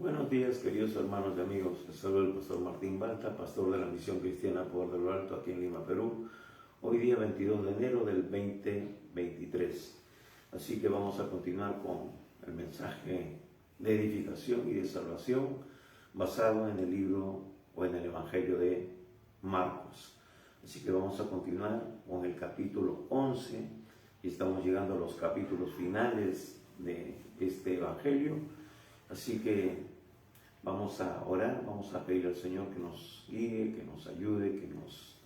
Buenos días, queridos hermanos y amigos. Les saluda el pastor Martín Balta, pastor de la Misión Cristiana Poder de lo Alto aquí en Lima, Perú. Hoy día 22 de enero del 2023. Así que vamos a continuar con el mensaje de edificación y de salvación basado en el libro o en el Evangelio de Marcos. Así que vamos a continuar con el capítulo 11 y estamos llegando a los capítulos finales de este Evangelio. Así que vamos a orar, vamos a pedir al Señor que nos guíe, que nos ayude, que nos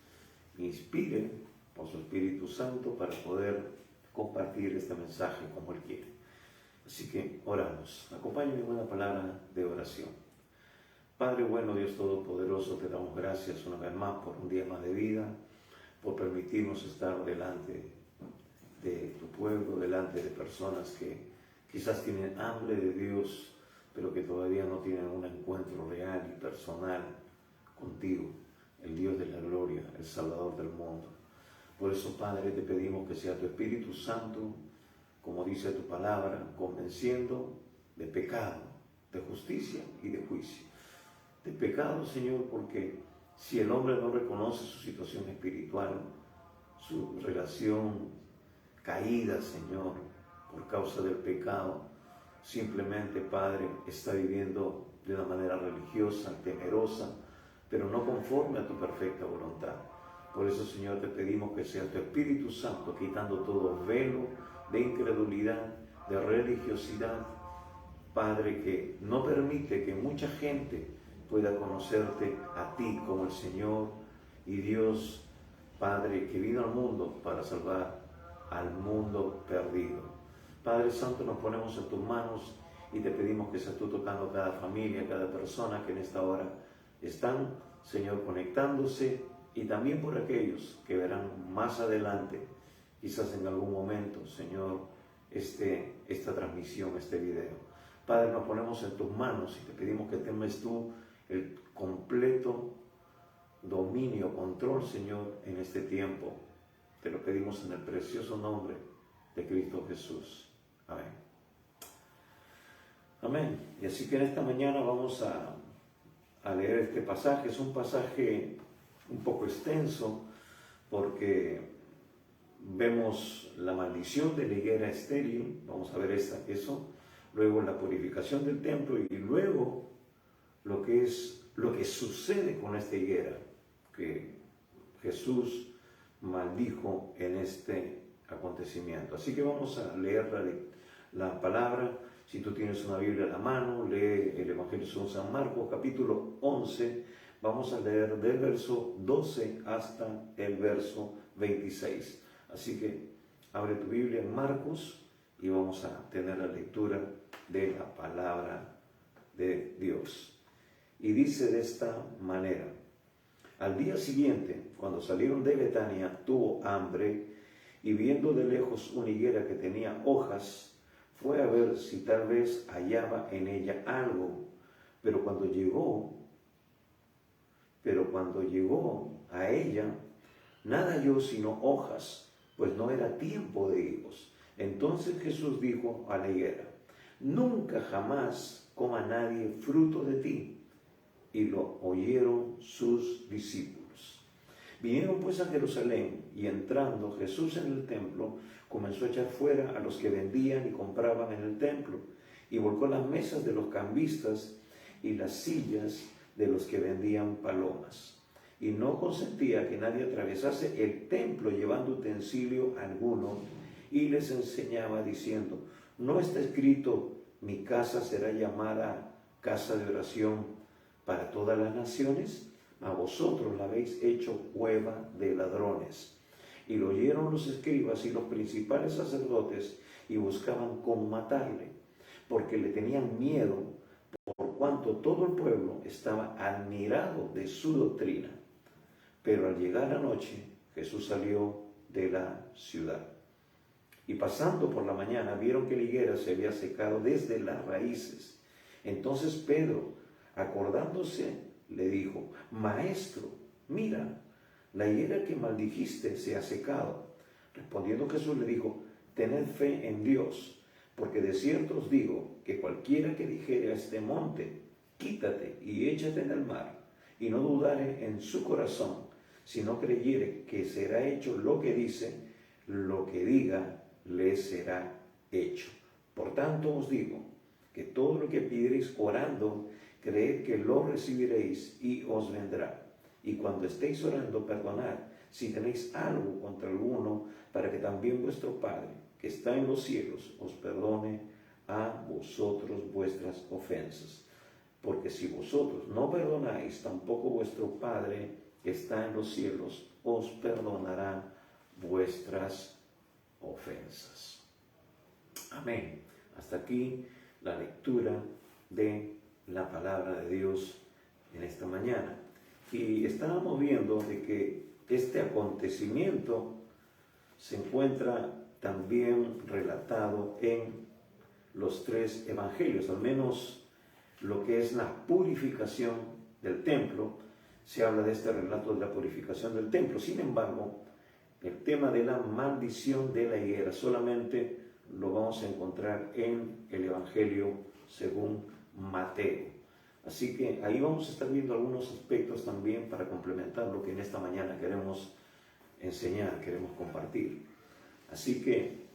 inspire por su Espíritu Santo para poder compartir este mensaje como Él quiere. Así que oramos. Acompáñenme en una palabra de oración. Padre bueno, Dios Todopoderoso, te damos gracias una vez más por un día más de vida, por permitirnos estar delante de tu pueblo, delante de personas que quizás tienen hambre de Dios, pero que todavía no tienen un encuentro real y personal contigo, el Dios de la gloria, el Salvador del mundo. Por eso, Padre, te pedimos que sea tu Espíritu Santo, como dice tu palabra, convenciendo de pecado, de justicia y de juicio. De pecado, Señor, porque si el hombre no reconoce su situación espiritual, su relación caída, Señor, por causa del pecado, simplemente, Padre, está viviendo de una manera religiosa, temerosa, pero no conforme a tu perfecta voluntad. Por eso, Señor, te pedimos que sea tu Espíritu Santo quitando todo velo de incredulidad, de religiosidad, Padre, que no permite que mucha gente pueda conocerte a ti como el Señor y Dios, Padre, que vino al mundo para salvar al mundo perdido. Padre Santo, nos ponemos en tus manos y te pedimos que seas tú tocando cada familia, cada persona que en esta hora están, Señor, conectándose, y también por aquellos que verán más adelante, quizás en algún momento, Señor, esta transmisión, este video. Padre, nos ponemos en tus manos y te pedimos que tomes tú el completo dominio, control, Señor, en este tiempo. Te lo pedimos en el precioso nombre de Cristo Jesús. Amén. Amén. Y así que en esta mañana vamos a leer este pasaje. Es un pasaje un poco extenso porque vemos la maldición de la higuera estéril. Vamos a ver eso. Luego la purificación del templo y luego lo que sucede con esta higuera que Jesús maldijo en este acontecimiento. Así que vamos a leer la palabra. Si tú tienes una Biblia a la mano, lee el Evangelio según San Marcos, capítulo 11. Vamos a leer del verso 12 hasta el verso 26. Así que abre tu Biblia en Marcos y vamos a tener la lectura de la palabra de Dios. Y dice de esta manera: al día siguiente, cuando salieron de Betania, tuvo hambre, y viendo de lejos una higuera que tenía hojas, fue a ver si tal vez hallaba en ella algo. Pero cuando llegó a ella, nada halló sino hojas, pues no era tiempo de higos. Entonces Jesús dijo a la higuera: nunca jamás coma nadie fruto de ti. Y lo oyeron sus discípulos. Vinieron pues a Jerusalén, y entrando Jesús en el templo, comenzó a echar fuera a los que vendían y compraban en el templo, y volcó las mesas de los cambistas y las sillas de los que vendían palomas. Y no consentía que nadie atravesase el templo llevando utensilio alguno, y les enseñaba diciendo: ¿no está escrito, mi casa será llamada casa de oración para todas las naciones? A vosotros la habéis hecho cueva de ladrones. Y lo oyeron los escribas y los principales sacerdotes, y buscaban cómo matarle, porque le tenían miedo, por cuanto todo el pueblo estaba admirado de su doctrina. Pero al llegar la noche, Jesús salió de la ciudad. Y pasando por la mañana, vieron que la higuera se había secado desde las raíces. Entonces Pedro, acordándose, le dijo: Maestro, mira, la higuera que maldijiste se ha secado. Respondiendo Jesús le dijo: tened fe en Dios, porque de cierto os digo que cualquiera que dijere a este monte: quítate y échate en el mar, y no dudare en su corazón, si no creyere que será hecho lo que dice, lo que diga le será hecho. Por tanto os digo, que todo lo que pidiereis orando, creed que lo recibiréis y os vendrá. Y cuando estéis orando, perdonad si tenéis algo contra alguno, para que también vuestro Padre, que está en los cielos, os perdone a vosotros vuestras ofensas. Porque si vosotros no perdonáis, tampoco vuestro Padre, que está en los cielos, os perdonará vuestras ofensas. Amén. Hasta aquí la lectura de la palabra de Dios en esta mañana. Y estábamos viendo de que este acontecimiento se encuentra también relatado en los tres evangelios, al menos lo que es la purificación del templo. Se habla de este relato de la purificación del templo. Sin embargo, el tema de la maldición de la higuera solamente lo vamos a encontrar en el Evangelio según Mateo. Así que ahí vamos a estar viendo algunos aspectos también para complementar lo que en esta mañana queremos enseñar, queremos compartir. Así que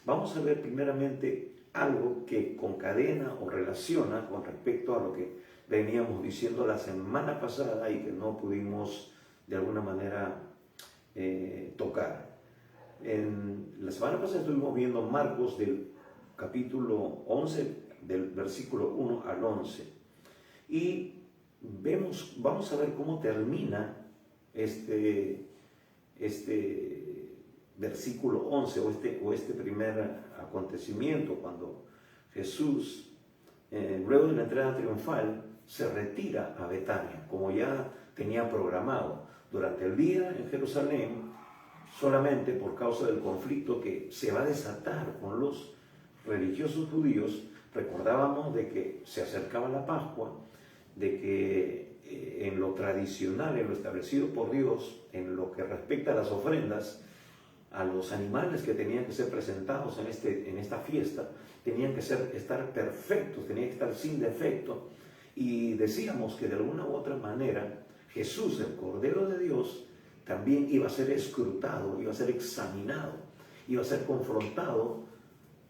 vamos a ver primeramente algo que concadena o relaciona con respecto a lo que veníamos diciendo la semana pasada y que no pudimos de alguna manera tocar. En la semana pasada estuvimos viendo Marcos del capítulo 11, del versículo 1 al 11. Y vamos a ver cómo termina este versículo 11 o este primer acontecimiento, cuando Jesús, luego de la entrada triunfal, se retira a Betania, como ya tenía programado. Durante el día en Jerusalén, solamente por causa del conflicto que se va a desatar con los religiosos judíos, recordábamos de que se acercaba la Pascua, de que en lo tradicional, en lo establecido por Dios, en lo que respecta a las ofrendas, a los animales que tenían que ser presentados en esta fiesta, tenían que estar perfectos, tenían que estar sin defecto. Y decíamos que de alguna u otra manera Jesús, el Cordero de Dios, también iba a ser escrutado, iba a ser examinado, iba a ser confrontado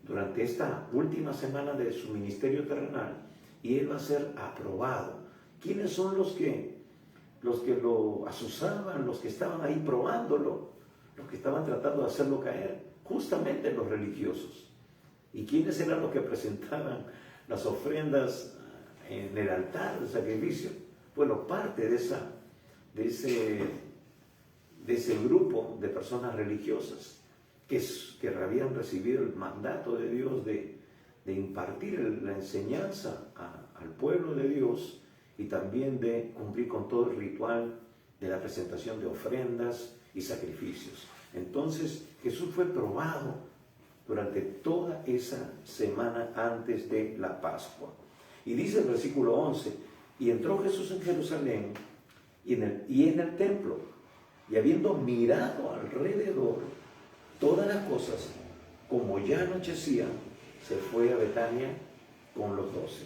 durante esta última semana de su ministerio terrenal, y él va a ser aprobado. ¿Quiénes son los que lo asusaban, los que estaban ahí probándolo, los que estaban tratando de hacerlo caer? Justamente los religiosos. ¿Y quiénes eran los que presentaban las ofrendas en el altar de sacrificio? Bueno, parte de ese grupo de personas religiosas que habían recibido el mandato de Dios de impartir la enseñanza al pueblo de Dios, y también de cumplir con todo el ritual de la presentación de ofrendas y sacrificios. Entonces Jesús fue probado durante toda esa semana antes de la Pascua. Y dice el versículo 11, y entró Jesús en Jerusalén y en el templo, y habiendo mirado alrededor todas las cosas, como ya anochecía, se fue a Betania con los 12.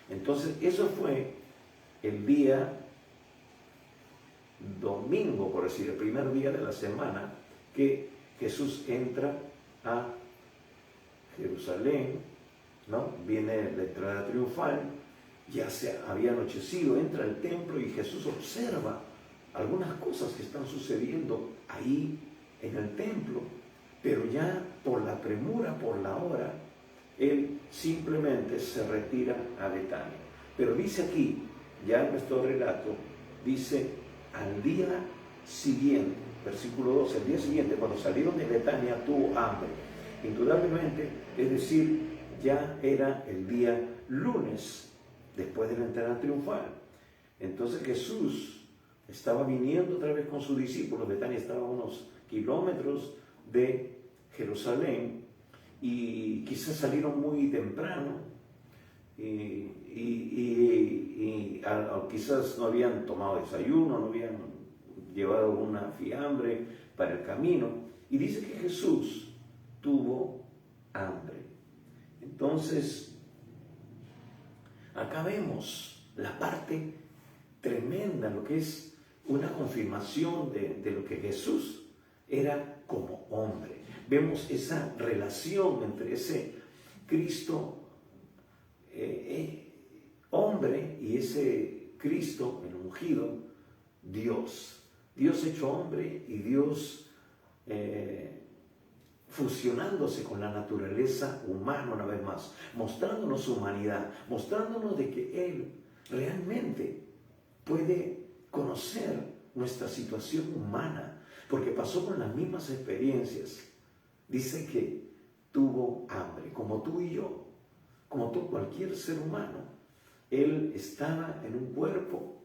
Entonces eso fue el día domingo, por decir, el primer día de la semana, que Jesús entra a Jerusalén, ¿no? Viene la entrada triunfal, ya se había anochecido, entra al templo y Jesús observa algunas cosas que están sucediendo ahí en el templo, pero ya por la premura, por la hora, él simplemente se retira a Betania. Pero dice aquí, ya en nuestro relato, dice al día siguiente, versículo 12, el día siguiente, cuando salieron de Betania, tuvo hambre. Indudablemente, es decir, ya era el día lunes, después de la entrada triunfal. Entonces Jesús estaba viniendo otra vez con sus discípulos. Betania estaba a unos kilómetros de Jerusalén, y quizás salieron muy temprano, quizás no habían tomado desayuno, no habían llevado una fiambre para el camino, y dice que Jesús tuvo hambre. Entonces, acá vemos la parte tremenda, lo que es una confirmación de lo que Jesús era como hombre. Vemos esa relación entre ese Cristo hombre y ese Cristo, el ungido, Dios. Dios hecho hombre y Dios fusionándose con la naturaleza humana una vez más, mostrándonos su humanidad, mostrándonos de que Él realmente puede conocer nuestra situación humana, porque pasó con las mismas experiencias. Dice que tuvo hambre, como tú y yo, como tú, cualquier ser humano. Él estaba en un cuerpo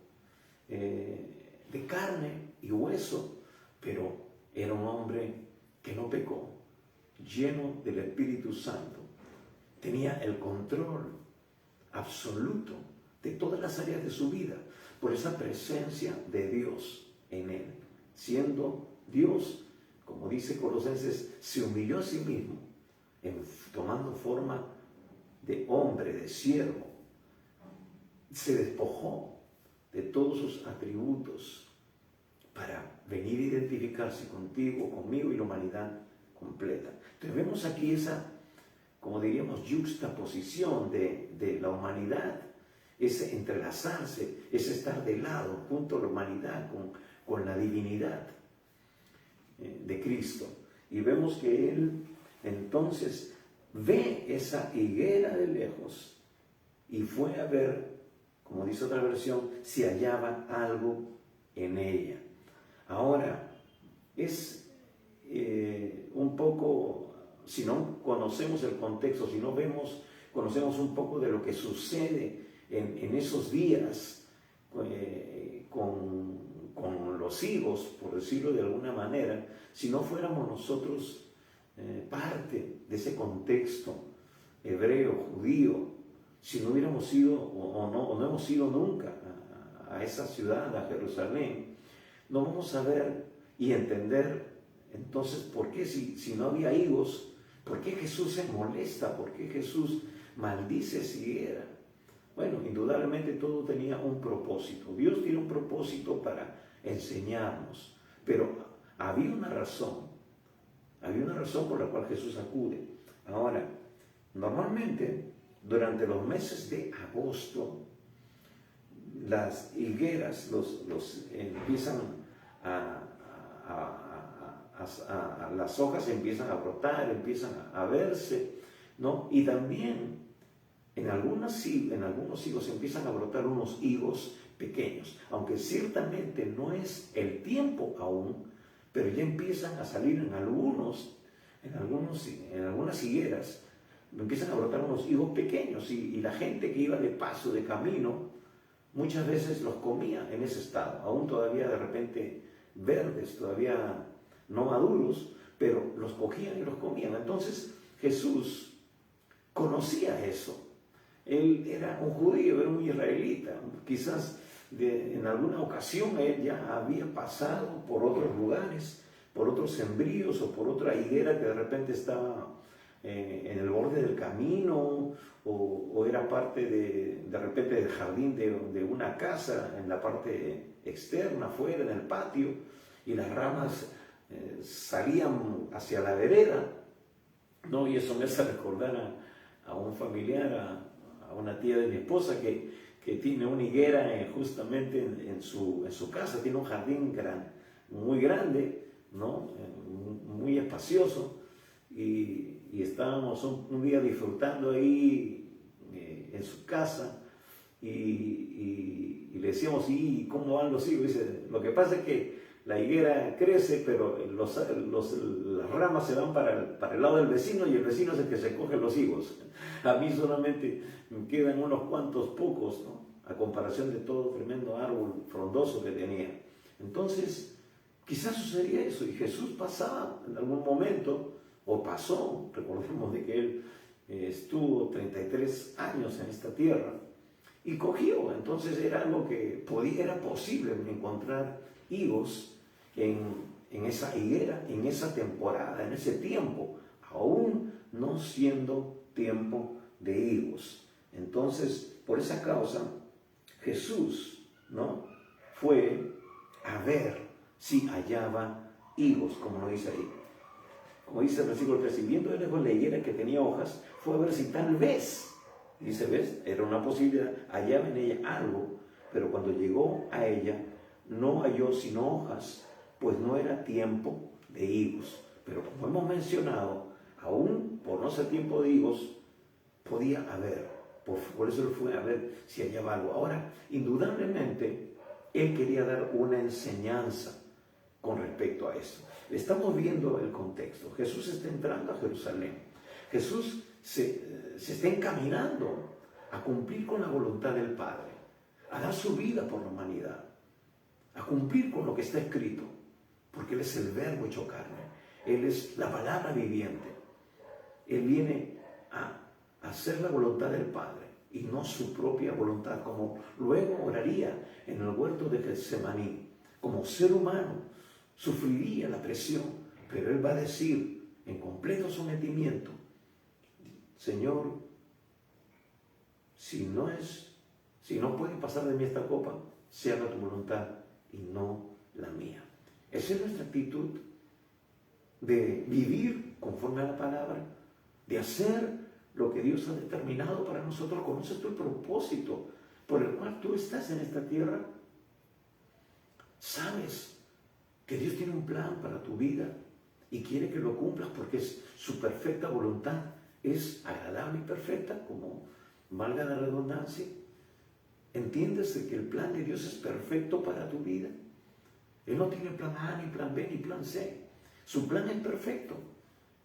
de carne y hueso, pero era un hombre que no pecó, lleno del Espíritu Santo. Tenía el control absoluto de todas las áreas de su vida, por esa presencia de Dios en él. Siendo Dios, como dice Colosenses, se humilló a sí mismo, tomando forma de hombre, de siervo. Se despojó de todos sus atributos para venir a identificarse contigo, conmigo y la humanidad completa. Entonces vemos aquí esa, como diríamos, yuxtaposición de la humanidad, ese entrelazarse, ese estar de lado junto a la humanidad con la divinidad de Cristo. Y vemos que Él entonces ve esa higuera de lejos y fue a ver, como dice otra versión, si hallaba algo en ella. Ahora, es un poco, si no conocemos el contexto, si no conocemos un poco de lo que sucede en esos días con los higos, por decirlo de alguna manera, si no fuéramos nosotros parte de ese contexto hebreo, judío, si no hubiéramos ido o no hemos ido nunca a esa ciudad, a Jerusalén, no vamos a ver y entender entonces por qué si no había higos, por qué Jesús se molesta, por qué Jesús maldice esa higuera. Bueno, indudablemente todo tenía un propósito. Dios tiene un propósito para enseñarnos, pero había una razón por la cual Jesús acude. Ahora, normalmente durante los meses de agosto, las higueras empiezan las hojas empiezan a brotar, empiezan a verse, ¿no? Y también en algunos higos empiezan a brotar unos higos pequeños, aunque ciertamente no es el tiempo aún, pero ya empiezan a salir en algunas higueras, empiezan a brotar unos higos pequeños y la gente que iba de paso, de camino, muchas veces los comía en ese estado, aún todavía de repente verdes, todavía no maduros, pero los cogían y los comían. Entonces Jesús conocía eso. Él era un judío, era un israelita. Quizás en alguna ocasión él ya había pasado por otros lugares, por otros sembríos o por otra higuera que de repente estaba en el borde del camino o era parte de repente del jardín de una casa, en la parte externa, afuera, en el patio, y las ramas salían hacia la vereda, ¿no? Y eso me hace recordar a un familiar, a una tía de mi esposa que tiene una higuera justamente en su casa, tiene un jardín muy grande, ¿no? Muy espacioso, y estábamos un día disfrutando ahí en su casa y le decíamos, ¿y cómo van los higos? Dice, lo que pasa es que la higuera crece, pero las ramas se van para el lado del vecino y el vecino es el que se coge los higos. A mí solamente me quedan unos cuantos pocos, ¿no? A comparación de todo tremendo árbol frondoso que tenía. Entonces, quizás sucedía eso y Jesús pasaba en algún momento, o pasó, recordemos de que Él estuvo 33 años en esta tierra y cogió. Entonces era algo que era posible encontrar higos en esa higuera, en esa temporada, en ese tiempo, aún no siendo tiempo de higos. Entonces, por esa causa, Jesús, ¿no?, fue a ver si hallaba higos, como lo dice ahí. Como dice el versículo 3, y viendo de lejos la higuera que tenía hojas, fue a ver si tal vez, dice, ¿ves?, era una posibilidad, hallaba en ella algo, pero cuando llegó a ella, no halló sino hojas, pues no era tiempo de higos. Pero como hemos mencionado, aún por no ser tiempo de higos, podía haber. Por eso él fue a ver si hallaba algo. Ahora, indudablemente, él quería dar una enseñanza con respecto a esto. Estamos viendo el contexto. Jesús está entrando a Jerusalén. Jesús se está encaminando a cumplir con la voluntad del Padre, a dar su vida por la humanidad, a cumplir con lo que está escrito, porque Él es el Verbo hecho carne. Él es la palabra viviente. Él viene a hacer la voluntad del Padre y no su propia voluntad, como luego oraría en el huerto de Getsemaní. Como ser humano sufriría la presión, pero Él va a decir en completo sometimiento: Señor, si no puede pasar de mí esta copa, se haga tu voluntad y no la mía. Esa es nuestra actitud de vivir conforme a la palabra, de hacer lo que Dios ha determinado para nosotros. ¿Conoces tú el propósito por el cual tú estás en esta tierra? ¿Sabes que Dios tiene un plan para tu vida y quiere que lo cumplas porque es su perfecta voluntad? Es agradable y perfecta, como valga la redundancia. ¿Entiendes que el plan de Dios es perfecto para tu vida? Él no tiene plan A, ni plan B, ni plan C. Su plan es perfecto.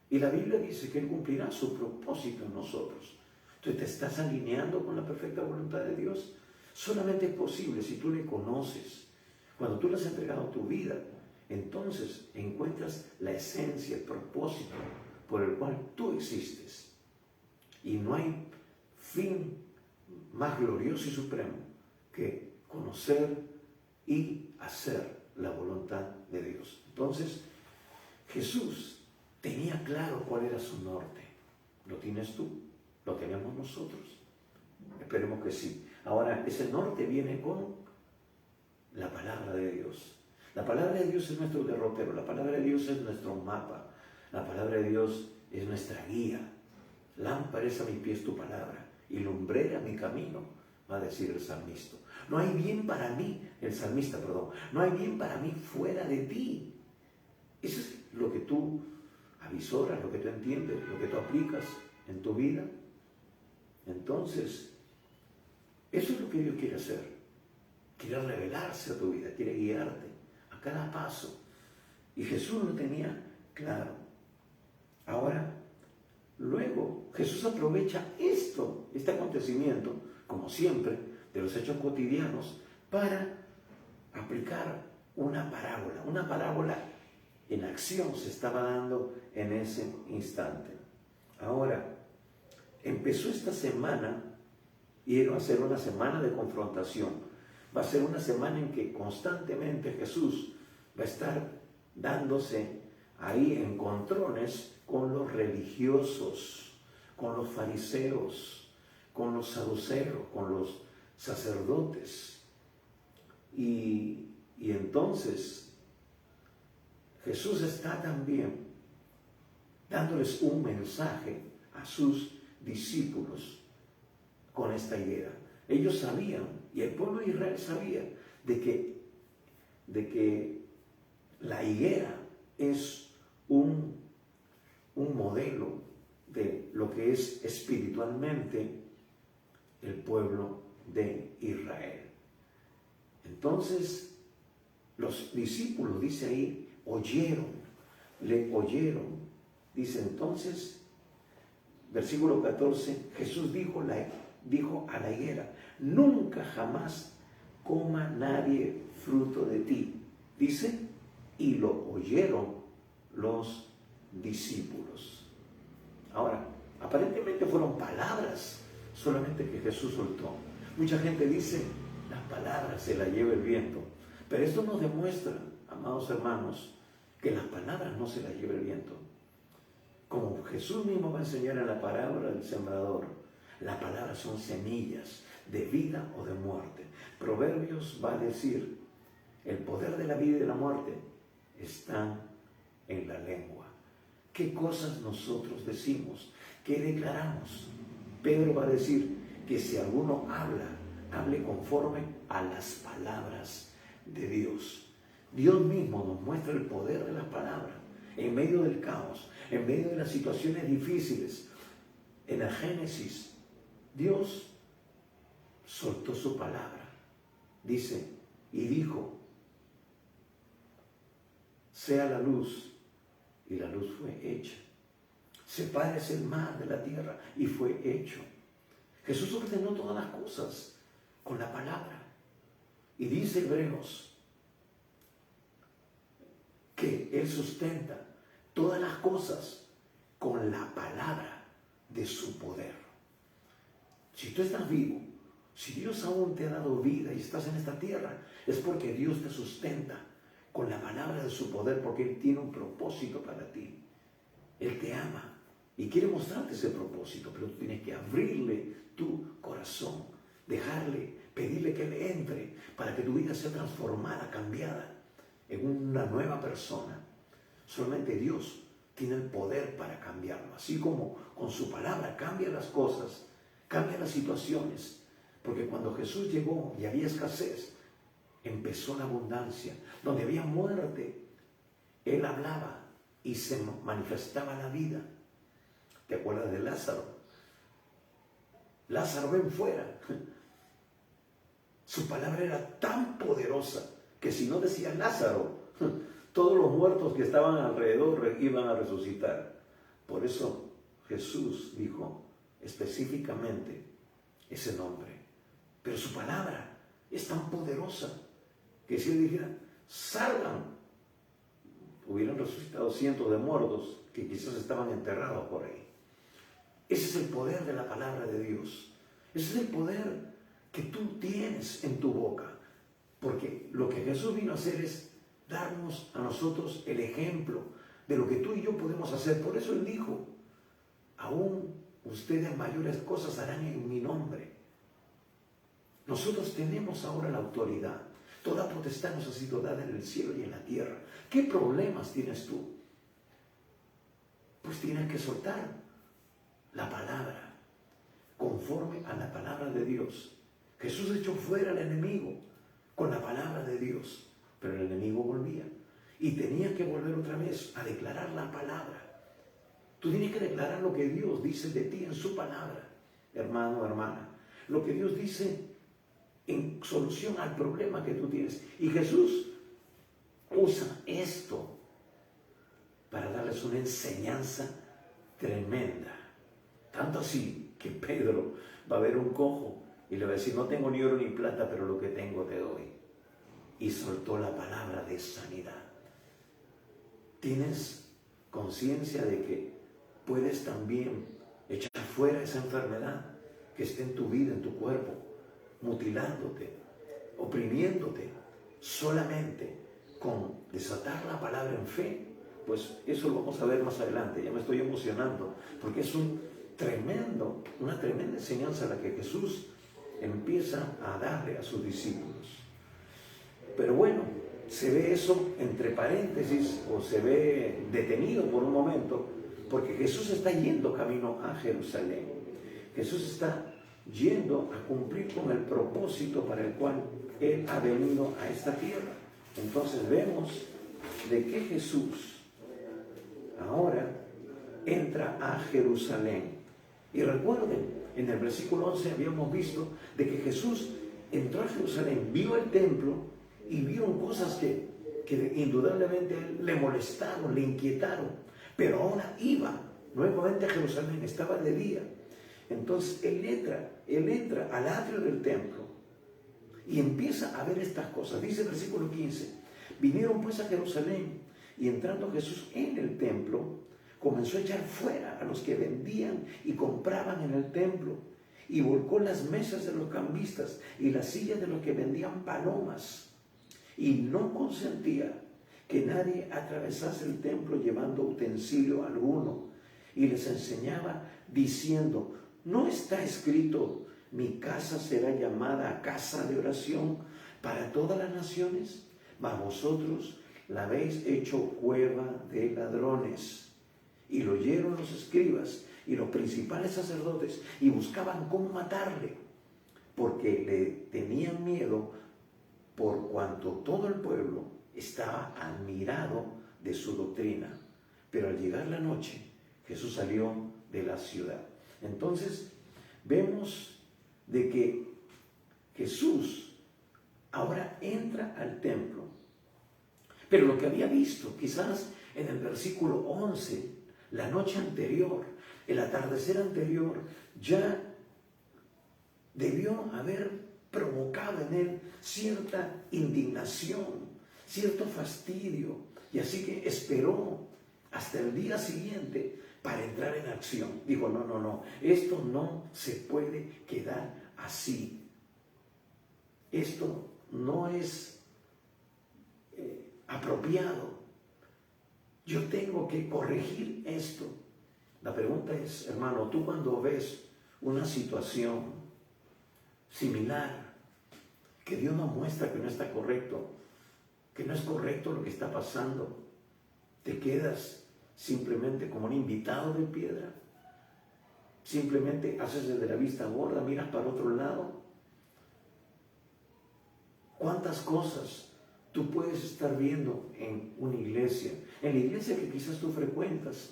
Y la Biblia dice que Él cumplirá su propósito en nosotros. Entonces, ¿te estás alineando con la perfecta voluntad de Dios? Solamente es posible si tú le conoces. Cuando tú le has entregado tu vida, entonces encuentras la esencia, el propósito por el cual tú existes. Y no hay fin más glorioso y supremo que conocer y hacer la voluntad de Dios. Entonces, Jesús tenía claro cuál era su norte. ¿Lo tienes tú? ¿Lo tenemos nosotros? Esperemos que sí. Ahora, ese norte viene con la palabra de Dios. La palabra de Dios es nuestro derrotero. La palabra de Dios es nuestro mapa. La palabra de Dios es nuestra guía. Lámpara es a mis pies tu palabra y lumbrera mi camino, va a decir el salmista. No hay bien para mí, no hay bien para mí fuera de ti. Eso es lo que tú avisoras, lo que tú entiendes, lo que tú aplicas en tu vida. Entonces, eso es lo que Dios quiere hacer. Quiere revelarse a tu vida, quiere guiarte a cada paso. Y Jesús lo tenía claro. Ahora, luego, Jesús aprovecha este acontecimiento, como siempre, de los hechos cotidianos, para aplicar una parábola. Una parábola en acción se estaba dando en ese instante. Ahora, empezó esta semana y va a ser una semana de confrontación. Va a ser una semana en que constantemente Jesús va a estar dándose ahí encontrones con los religiosos, con los fariseos, con los saduceos, con los sacerdotes. Y entonces Jesús está también dándoles un mensaje a sus discípulos con esta higuera. Ellos sabían, y el pueblo de Israel sabía, de que la higuera es un modelo de lo que es espiritualmente el pueblo de Israel. Entonces, los discípulos, dice ahí, le oyeron. Dice entonces, versículo 14, Jesús dijo a la higuera: nunca jamás coma nadie fruto de ti. Dice, y lo oyeron los discípulos. Ahora, aparentemente fueron palabras solamente que Jesús soltó. Mucha gente dice, las palabras se las lleva el viento. Pero esto nos demuestra, amados hermanos, que las palabras no se las lleva el viento. Como Jesús mismo va a enseñar en la parábola del sembrador, las palabras son semillas. de vida o de muerte. Proverbios va a decir, el poder de la vida y de la muerte están en la lengua. ¿Qué cosas nosotros decimos? ¿Qué declaramos? Pedro va a decir que si alguno habla, hable conforme a las palabras de Dios. Dios mismo nos muestra el poder de las palabras en medio del caos, en medio de las situaciones difíciles. En el Génesis, Dios soltó su palabra. Dice, y dijo, sea la luz, y la luz fue hecha. Sepárese el mar de la tierra, y fue hecho. Jesús ordenó todas las cosas con la palabra. Y dice Hebreos que Él sustenta todas las cosas con la palabra de su poder. Si tú estás vivo, si Dios aún te ha dado vida y estás en esta tierra, es porque Dios te sustenta con la palabra de su poder, porque Él tiene un propósito para ti. Él te ama y quiere mostrarte ese propósito, pero tú tienes que abrirle tu corazón, pedirle que Él entre para que tu vida sea transformada, cambiada en una nueva persona. Solamente Dios tiene el poder para cambiarlo. Así como con su palabra cambia las cosas, cambia las situaciones. Porque cuando Jesús llegó y había escasez, empezó la abundancia. Donde había muerte, Él hablaba y se manifestaba la vida. ¿Te acuerdas de Lázaro? Lázaro, ven fuera. Su palabra era tan poderosa que si no decía Lázaro, todos los muertos que estaban alrededor iban a resucitar. Por eso Jesús dijo específicamente ese nombre. Pero su palabra es tan poderosa que si Él dijera, salgan, hubieran resucitado cientos de muertos que quizás estaban enterrados por ahí. Ese es el poder de la palabra de Dios. Ese es el poder que tú tienes en tu boca. Porque lo que Jesús vino a hacer es darnos a nosotros el ejemplo de lo que tú y yo podemos hacer. Por eso Él dijo, aún ustedes mayores cosas harán en mi nombre. Nosotros tenemos ahora la autoridad. Toda potestad nos ha sido dada en el cielo y en la tierra. ¿Qué problemas tienes tú? Pues tienes que soltar la palabra, conforme a la palabra de Dios. Jesús echó fuera al enemigo con la palabra de Dios, pero el enemigo volvía y tenía que volver otra vez a declarar la palabra. Tú tienes que declarar lo que Dios dice de ti en su palabra, hermano, hermana. Lo que Dios dice en solución al problema que tú tienes. Y Jesús usa esto para darles una enseñanza tremenda. Tanto así que Pedro va a ver un cojo y le va a decir, no tengo ni oro ni plata, pero lo que tengo te doy. Y soltó la palabra de sanidad. ¿Tienes conciencia de que puedes también echar fuera esa enfermedad que esté en tu vida, en tu cuerpo, mutilándote, oprimiéndote, solamente con desatar la palabra en fe? Pues eso lo vamos a ver más adelante. Ya me estoy emocionando porque es una tremenda enseñanza la que Jesús empieza a darle a sus discípulos. Pero bueno, se ve eso entre paréntesis o se ve detenido por un momento porque Jesús está yendo camino a Jerusalén. Jesús está yendo a cumplir con el propósito para el cual Él ha venido a esta tierra. Entonces vemos de que Jesús ahora entra a Jerusalén. Y recuerden, en el versículo 11 habíamos visto de que Jesús entró a Jerusalén, vio el templo y vieron cosas que indudablemente le molestaron, le inquietaron. Pero ahora iba nuevamente a Jerusalén, estaba de día. Entonces Él entra al atrio del templo y empieza a ver estas cosas. Dice el versículo 15, vinieron pues a Jerusalén y entrando Jesús en el templo, comenzó a echar fuera a los que vendían y compraban en el templo y volcó las mesas de los cambistas y las sillas de los que vendían palomas y no consentía que nadie atravesase el templo llevando utensilio alguno y les enseñaba diciendo, ¿no está escrito mi casa será llamada casa de oración para todas las naciones, mas vosotros la habéis hecho cueva de ladrones. Y lo oyeron los escribas y los principales sacerdotes y buscaban cómo matarle, porque le tenían miedo por cuanto todo el pueblo estaba admirado de su doctrina. Pero al llegar la noche, Jesús salió de la ciudad. Entonces, vemos de que Jesús ahora entra al templo. Pero lo que había visto, quizás en el versículo 11, la noche anterior, el atardecer anterior, ya debió haber provocado en él cierta indignación, cierto fastidio, y así que esperó hasta el día siguiente para entrar en acción. Dijo, no, esto no se puede quedar así. Esto no es apropiado. Yo tengo que corregir esto. La pregunta es, hermano, tú cuando ves una situación similar, que Dios nos muestra que no está correcto, que no es correcto lo que está pasando, ¿te quedas simplemente como un invitado de piedra? ¿Simplemente haces desde la vista gorda, miras para otro lado? ¿Cuántas cosas tú puedes estar viendo en una iglesia? En la iglesia que quizás tú frecuentas,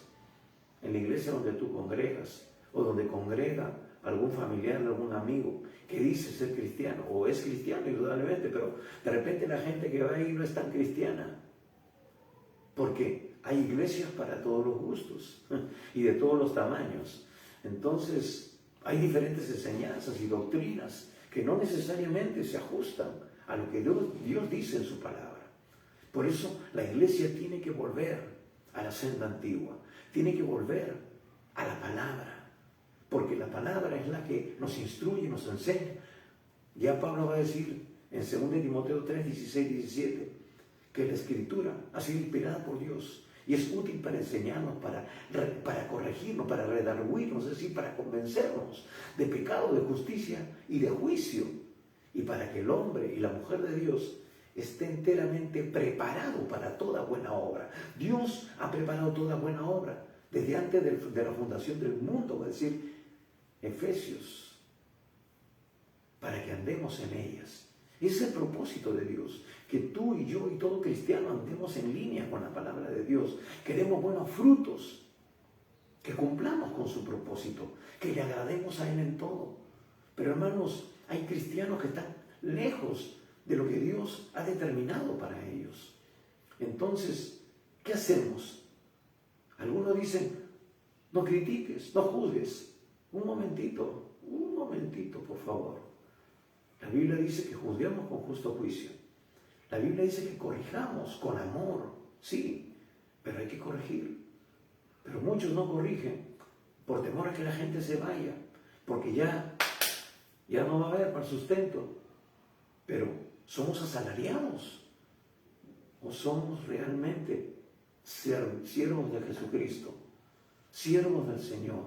en la iglesia donde tú congregas, o donde congrega algún familiar, algún amigo que dice ser cristiano, o es cristiano indudablemente, pero de repente la gente que va ahí no es tan cristiana, porque hay iglesias para todos los gustos y de todos los tamaños. Entonces hay diferentes enseñanzas y doctrinas que no necesariamente se ajustan a lo que Dios dice en su palabra. Por eso la iglesia tiene que volver a la senda antigua, tiene que volver a la palabra, porque la palabra es la que nos instruye, nos enseña. Ya Pablo va a decir en 2 Timoteo 3, 16, 17, que la Escritura ha sido inspirada por Dios y es útil para enseñarnos, para corregirnos, para redarguirnos, es decir, para convencernos de pecado, de justicia y de juicio, y para que el hombre y la mujer de Dios esté enteramente preparado para toda buena obra. Dios ha preparado toda buena obra desde antes de la fundación del mundo, va a decir Efesios, para que andemos en ellas. Ese es el propósito de Dios, que tú y yo y todo cristiano andemos en línea con la palabra de Dios, que demos buenos frutos, que cumplamos con su propósito, que le agrademos a Él en todo. Pero hermanos, hay cristianos que están lejos de lo que Dios ha determinado para ellos. Entonces, ¿qué hacemos? Algunos dicen, no critiques, no juzgues. Un momentito, por favor. La Biblia dice que juzguemos con justo juicio. La Biblia dice que corrijamos con amor, sí, pero hay que corregir. Pero muchos no corrigen por temor a que la gente se vaya, porque ya no va a haber para sustento. Pero ¿somos asalariados o somos realmente siervos de Jesucristo, siervos del Señor?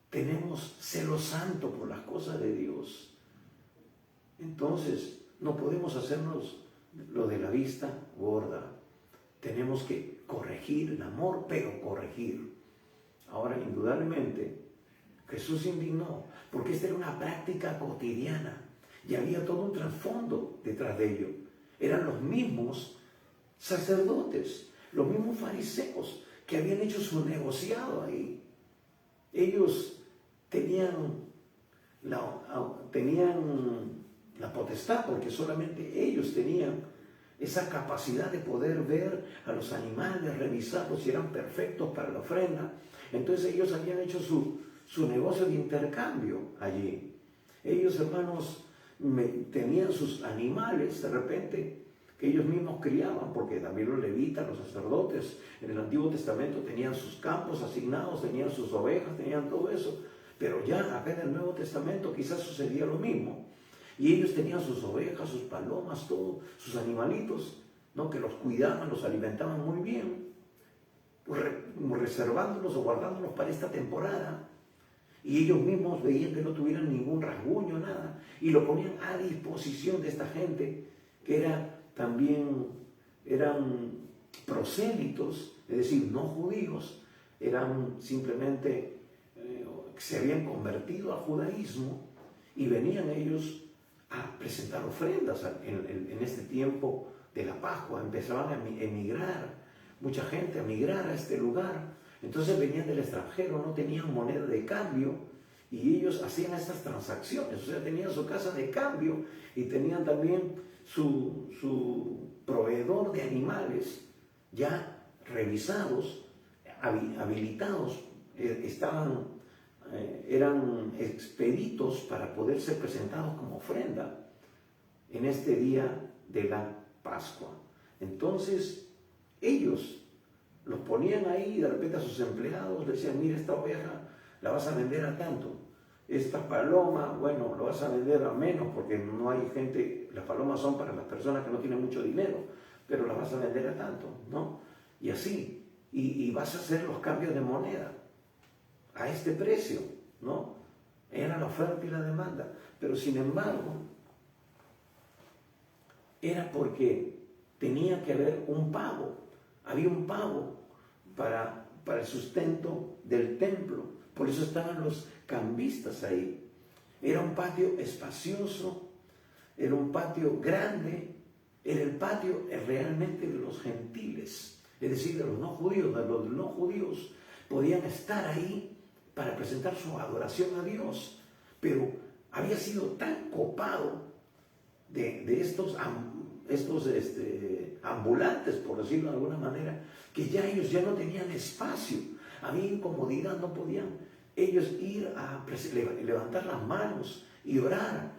Tenemos celo santo por las cosas de Dios. Entonces no podemos hacernos lo de la vista gorda. Tenemos que corregir en amor, pero corregir. Ahora, indudablemente, Jesús se indignó porque esta era una práctica cotidiana y había todo un trasfondo detrás de ello. Eran los mismos sacerdotes, los mismos fariseos que habían hecho su negociado ahí. Ellos tenían la potestad, porque solamente ellos tenían esa capacidad de poder ver a los animales, revisarlos si eran perfectos para la ofrenda. Entonces ellos habían hecho su negocio de intercambio allí. Ellos, hermanos, tenían sus animales de repente que ellos mismos criaban, porque también los levitas, los sacerdotes en el Antiguo Testamento tenían sus campos asignados, tenían sus ovejas, tenían todo eso. Pero ya acá en el Nuevo Testamento quizás sucedía lo mismo. Y ellos tenían sus ovejas, sus palomas, todo, sus animalitos, ¿no? Que los cuidaban, los alimentaban muy bien, reservándolos o guardándolos para esta temporada. y ellos mismos veían que no tuvieran ningún rasguño, nada, y lo ponían a disposición de esta gente que eran prosélitos, es decir, no judíos, eran simplemente, se habían convertido al judaísmo y venían ellos a presentar ofrendas en este tiempo de la Pascua. Empezaban a emigrar, mucha gente a migrar a este lugar. Entonces venían del extranjero, no tenían moneda de cambio y ellos hacían estas transacciones, o sea, tenían su casa de cambio y tenían también su proveedor de animales ya revisados, habilitados, eran expeditos para poder ser presentados como ofrenda en este día de la Pascua. Entonces ellos los ponían ahí y de repente a sus empleados les decían: mira, esta oveja la vas a vender a tanto, esta paloma, bueno, lo vas a vender a menos porque no hay gente, las palomas son para las personas que no tienen mucho dinero, pero las vas a vender a tanto, ¿no? Y así, y vas a hacer los cambios de moneda a este precio, ¿no? Era la oferta y la demanda, pero sin embargo, era porque tenía que haber un pago, había un pago para el sustento del templo, por eso estaban los cambistas ahí. Era un patio espacioso, era un patio grande, era el patio realmente de los gentiles, es decir, de los no judíos. De los no judíos podían estar ahí para presentar su adoración a Dios, pero había sido tan copado de estos ambulantes, por decirlo de alguna manera, que ya ellos ya no tenían espacio, había incomodidad, no podían ellos ir a levantar las manos y orar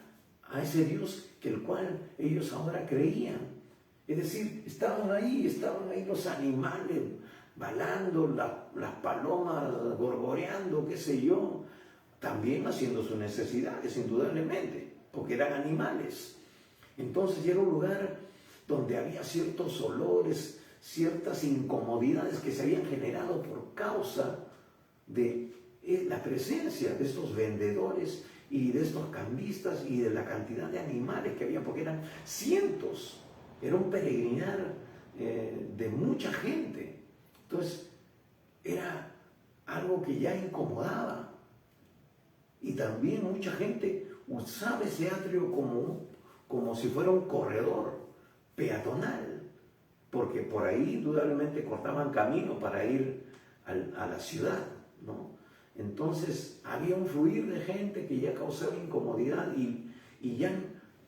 a ese Dios que el cual ellos ahora creían. Es decir, estaban ahí los animales balando, las palomas gorgoreando, qué sé yo, también haciendo sus necesidades, indudablemente, porque eran animales. Entonces era un lugar donde había ciertos olores, ciertas incomodidades que se habían generado por causa de la presencia de estos vendedores y de estos cambistas y de la cantidad de animales que había, porque eran cientos, era un peregrinar de mucha gente. Entonces era algo que ya incomodaba, y también mucha gente usaba ese atrio como si fuera un corredor peatonal, porque por ahí indudablemente cortaban camino para ir a la ciudad, ¿no? Entonces había un fluir de gente que ya causaba incomodidad y ya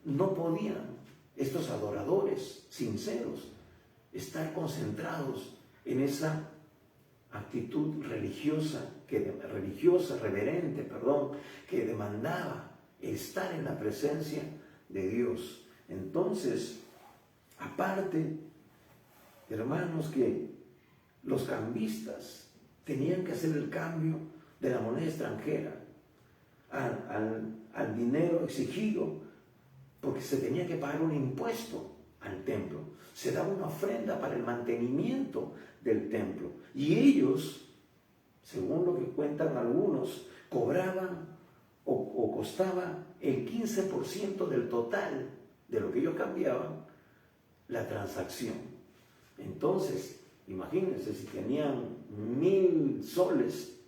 no podían estos adoradores sinceros estar concentrados en esa actitud religiosa, reverente, que demandaba estar en la presencia de Dios. Entonces, aparte, hermanos, que los cambistas tenían que hacer el cambio de la moneda extranjera al dinero exigido, porque se tenía que pagar un impuesto al templo, se daba una ofrenda para el mantenimiento del templo, y ellos, según lo que cuentan algunos, cobraban o costaba el 15% del total de lo que ellos cambiaban la transacción. Entonces, imagínense, si tenían 1,000 soles,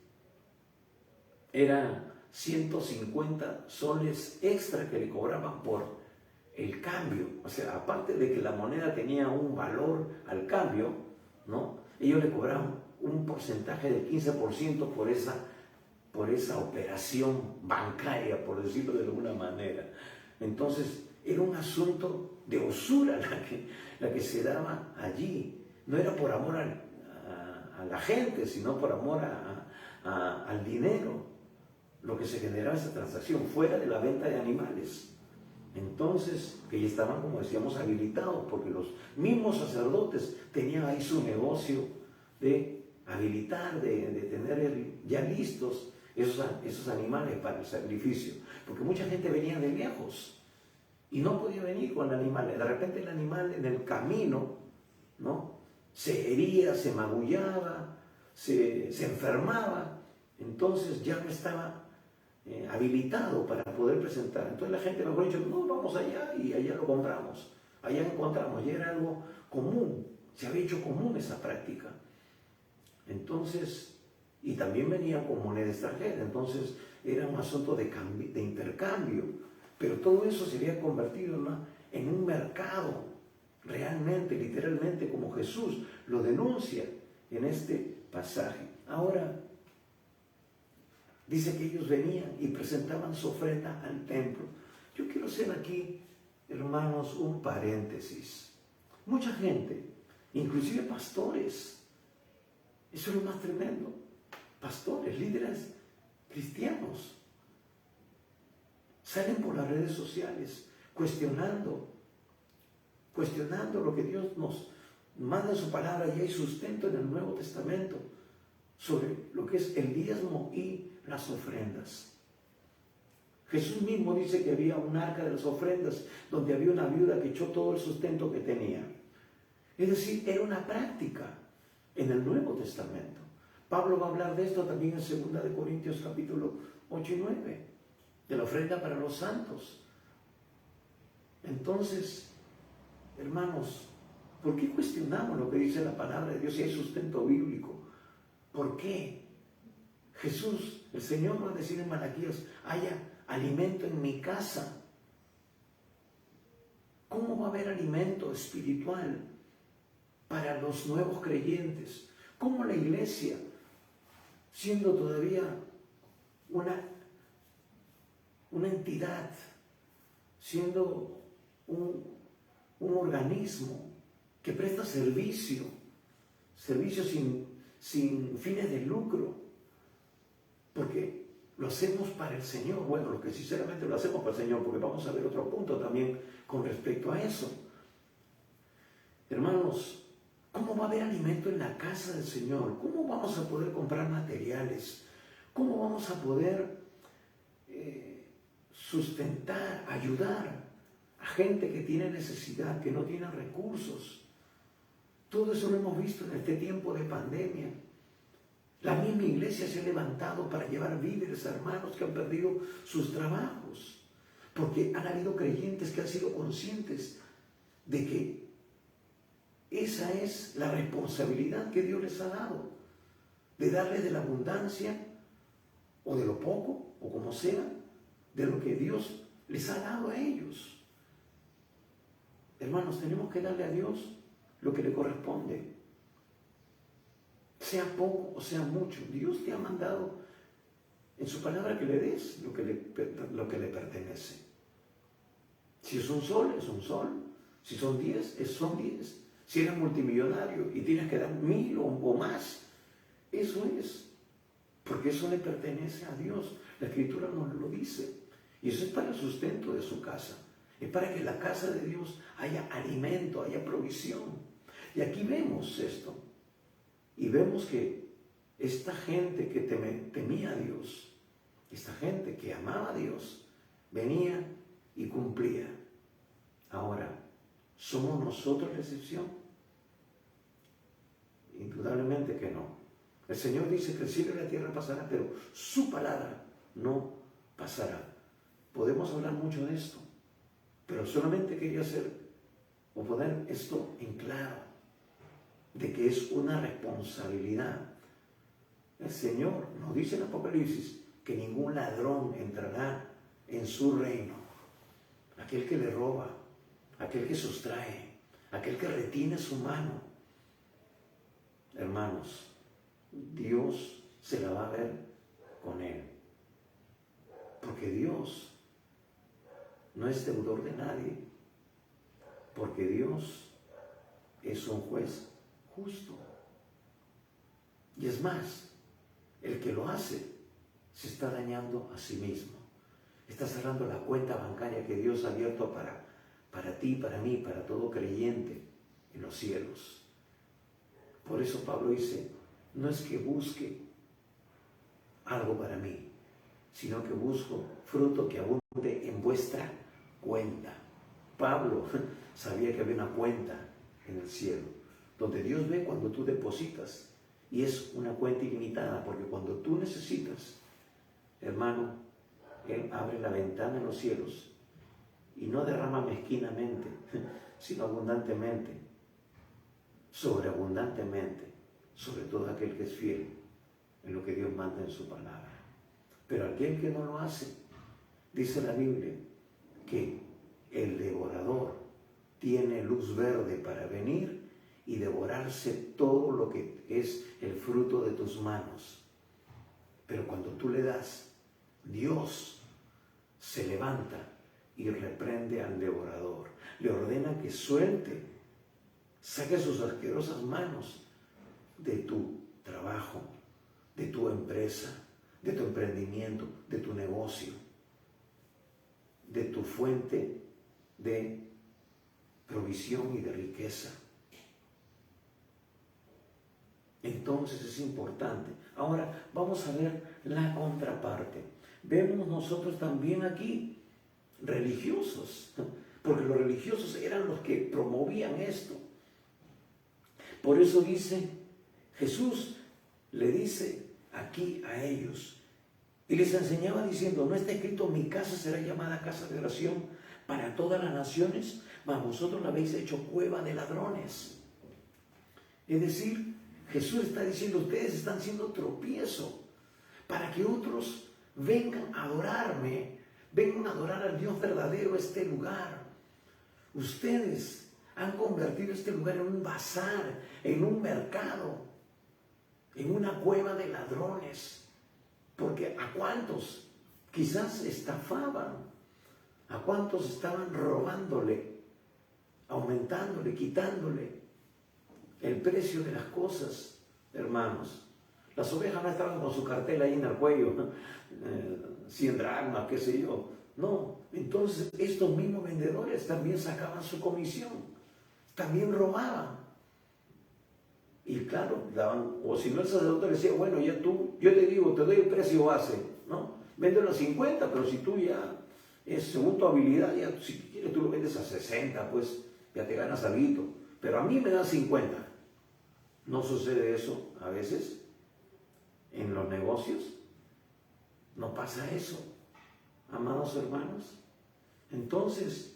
eran 150 soles extra que le cobraban por el cambio. O sea, aparte de que la moneda tenía un valor al cambio, ¿no? Ellos le cobraban un porcentaje del 15% por esa operación bancaria, por decirlo de alguna manera. Entonces, era un asunto de usura la que se daba allí. No era por amor a la gente, sino por amor al dinero, lo que se generaba esa transacción, fuera de la venta de animales. Entonces, que ya estaban, como decíamos, habilitados, porque los mismos sacerdotes tenían ahí su negocio de habilitar, de tener ya listos esos animales para el sacrificio, porque mucha gente venía de lejos y no podía venir con animales. De repente el animal en el camino, ¿no?, se hería, se magullaba, se enfermaba, entonces ya no estaba habilitado para poder presentar. Entonces la gente mejor dicho, no, vamos allá y allá lo compramos, allá encontramos, ya era algo común, se había hecho común esa práctica. Entonces, y también venían con moneda extranjera, entonces era un asunto de intercambio, pero todo eso se había convertido en un mercado, realmente, literalmente, como Jesús lo denuncia en este pasaje. Ahora, dice que ellos venían y presentaban su ofrenda al templo. Yo quiero hacer aquí, hermanos, un paréntesis. Mucha gente, inclusive pastores, eso es lo más tremendo, pastores, líderes cristianos, salen por las redes sociales cuestionando lo que Dios nos manda en su palabra, y hay sustento en el Nuevo Testamento sobre lo que es el diezmo y las ofrendas. Jesús mismo dice que había un arca de las ofrendas donde había una viuda que echó todo el sustento que tenía. Es decir, era una práctica en el Nuevo Testamento. Pablo va a hablar de esto también en 2 de Corintios capítulo 8 y 9, de la ofrenda para los santos. Entonces, hermanos, ¿por qué cuestionamos lo que dice la palabra de Dios si hay sustento bíblico? ¿Por qué? Jesús, el Señor, va a decir en Malaquías, haya alimento en mi casa. ¿Cómo va a haber alimento espiritual para los nuevos creyentes? ¿Cómo la iglesia, siendo todavía una entidad, siendo un organismo que presta servicio sin fines de lucro, porque lo hacemos para el Señor? Bueno, lo que sinceramente lo hacemos para el Señor, porque vamos a ver otro punto también con respecto a eso. Hermanos, ¿cómo va a haber alimento en la casa del Señor? ¿Cómo vamos a poder comprar materiales? ¿Cómo vamos a poder sustentar, ayudar a gente que tiene necesidad, que no tiene recursos? Todo eso lo hemos visto en este tiempo de pandemia. La misma iglesia se ha levantado para llevar víveres a hermanos que han perdido sus trabajos, porque han habido creyentes que han sido conscientes de que esa es la responsabilidad que Dios les ha dado, de darles de la abundancia o de lo poco, o como sea, de lo que Dios les ha dado a ellos. Hermanos, tenemos que darle a Dios lo que le corresponde, sea poco o sea mucho. Dios te ha mandado en su palabra que le des lo que le pertenece. Si es un sol, es un sol. Si son 10, son 10. Si eres multimillonario y tienes que dar 1000 o más, eso es, porque eso le pertenece a Dios. La Escritura nos lo dice. Y eso es para el sustento de su casa. Es para que en la casa de Dios haya alimento, haya provisión. Y aquí vemos esto. Y vemos que esta gente que temía a Dios, esta gente que amaba a Dios, venía y cumplía. Ahora, ¿somos nosotros la excepción? Indudablemente que no. El Señor dice que el cielo y la tierra pasarán, pero su palabra no pasará. Podemos hablar mucho de esto, pero solamente quería hacer o poner esto en claro, de que es una responsabilidad. El Señor nos dice en Apocalipsis que ningún ladrón entrará en su reino. Aquel que le roba, aquel que sustrae, aquel que retiene su mano. Hermanos, Dios se la va a ver con él. Porque Dios no es deudor de nadie. Porque Dios es un juez justo. Y es más, el que lo hace se está dañando a sí mismo. Está cerrando la cuenta bancaria que Dios ha abierto para ti, para mí, para todo creyente en los cielos. Por eso Pablo dice, no es que busque algo para mí, sino que busco fruto que abunde en vuestra cuenta. Pablo sabía que había una cuenta en el cielo, donde Dios ve cuando tú depositas, y es una cuenta ilimitada, porque cuando tú necesitas, hermano, Él abre la ventana en los cielos y no derrama mezquinamente, sino abundantemente, sobreabundantemente, sobre todo aquel que es fiel en lo que Dios manda en su palabra. Pero aquel que no lo hace, dice la Biblia, que el devorador tiene luz verde para venir y devorarse todo lo que es el fruto de tus manos. Pero cuando tú le das, Dios se levanta y reprende al devorador. Le ordena que suelte, saque sus asquerosas manos de tu trabajo, de tu empresa, de tu emprendimiento, de tu negocio, de tu fuente de provisión y de riqueza. Entonces es importante. Ahora vamos a ver la contraparte. Vemos nosotros también aquí religiosos, porque los religiosos eran los que promovían esto. Por eso dice, Jesús le dice aquí a ellos, y les enseñaba diciendo, ¿no está escrito, mi casa será llamada casa de oración para todas las naciones? Mas vosotros la habéis hecho cueva de ladrones. Es decir, Jesús está diciendo, ustedes están siendo tropiezo para que otros vengan a adorarme, vengan a adorar al Dios verdadero a este lugar. Ustedes han convertido este lugar en un bazar, en un mercado, en una cueva de ladrones. Porque a cuántos quizás estafaban, a cuántos estaban robándole, aumentándole, quitándole el precio de las cosas, hermanos. Las ovejas no estaban con su cartel ahí en el cuello, 100 dracmas, qué sé yo. No, entonces estos mismos vendedores también sacaban su comisión, también robaban. Y claro, daban, o si no el sacerdote le decía, bueno, ya tú, yo te digo, te doy el precio base, ¿no? Véndelo a 50, pero si tú ya, según tu habilidad, ya si quieres tú lo vendes a 60, pues ya te ganas algo. Pero a mí me dan 50. ¿No sucede eso a veces en los negocios? No pasa eso, amados hermanos. Entonces,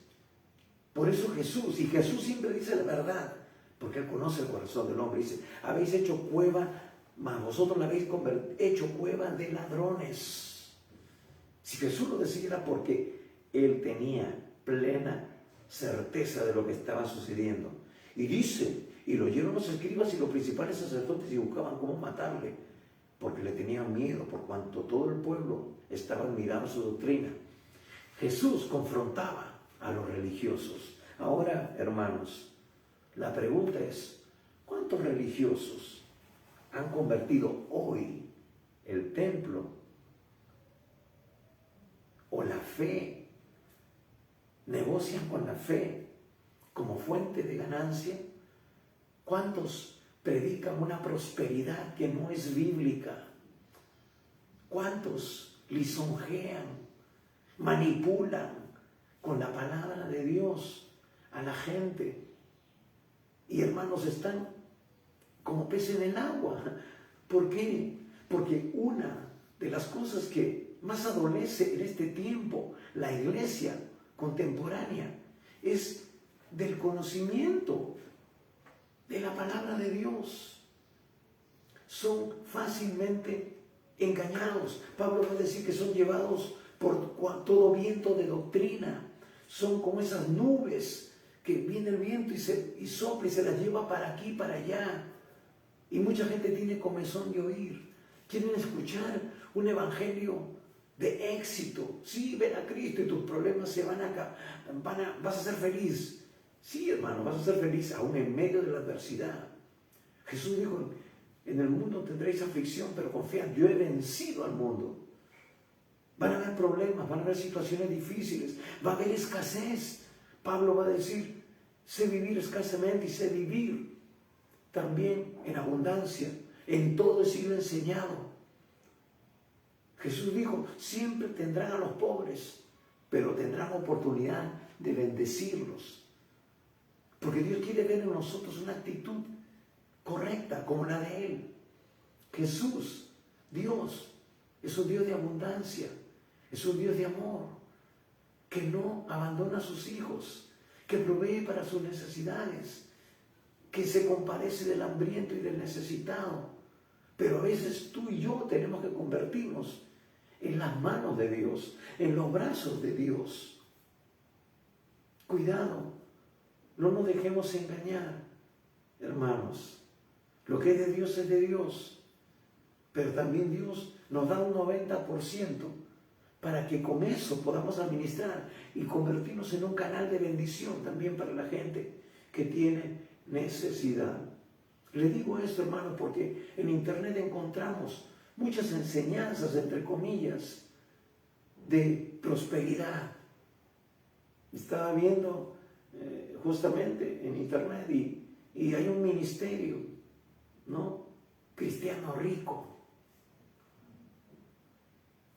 por eso Jesús, y Jesús siempre dice la verdad, porque Él conoce el corazón del hombre. Dice, habéis hecho cueva, mas vosotros la habéis hecho cueva de ladrones. Si Jesús lo decía era porque Él tenía plena certeza de lo que estaba sucediendo. Y dice, y lo oyeron los escribas y los principales sacerdotes y buscaban cómo matarle, porque le tenían miedo, por cuanto todo el pueblo estaba admirando su doctrina. Jesús confrontaba a los religiosos. Ahora, hermanos, la pregunta es, ¿cuántos religiosos han convertido hoy el templo o la fe, negocian con la fe como fuente de ganancia? ¿Cuántos predican una prosperidad que no es bíblica? ¿Cuántos lisonjean, manipulan con la palabra de Dios a la gente? Y hermanos, están como peces en el agua. ¿Por qué? Porque una de las cosas que más adolece en este tiempo la iglesia contemporánea es del conocimiento de la palabra de Dios. Son fácilmente engañados. Pablo va a decir que son llevados por todo viento de doctrina. Son como esas nubes que viene el viento y sopla y se las lleva para aquí, para allá. Y mucha gente tiene comezón de oír. Quieren escuchar un evangelio de éxito. Sí, ven a Cristo y tus problemas se van a vas a ser feliz. Sí, hermano, vas a ser feliz aún en medio de la adversidad. Jesús dijo, en el mundo tendréis aflicción, pero confiad, yo he vencido al mundo. Van a haber problemas, van a haber situaciones difíciles, va a haber escasez. Pablo va a decir, sé vivir escasamente y sé vivir también en abundancia. En todo he sido enseñado. Jesús dijo, siempre tendrán a los pobres, pero tendrán oportunidad de bendecirlos. Porque Dios quiere ver en nosotros una actitud correcta como la de Él. Jesús, Dios, es un Dios de abundancia. Es un Dios de amor, que no abandona a sus hijos, que provee para sus necesidades, que se compadece del hambriento y del necesitado. Pero a veces tú y yo tenemos que convertirnos en las manos de Dios, en los brazos de Dios. Cuidado, no nos dejemos engañar, hermanos. Lo que es de Dios es de Dios, pero también Dios nos da un 90% para que con eso podamos administrar y convertirnos en un canal de bendición también para la gente que tiene necesidad. Le digo esto, hermano, porque en internet encontramos muchas enseñanzas, entre comillas, de prosperidad. Estaba viendo justamente en internet y hay un ministerio, ¿no?, cristiano rico.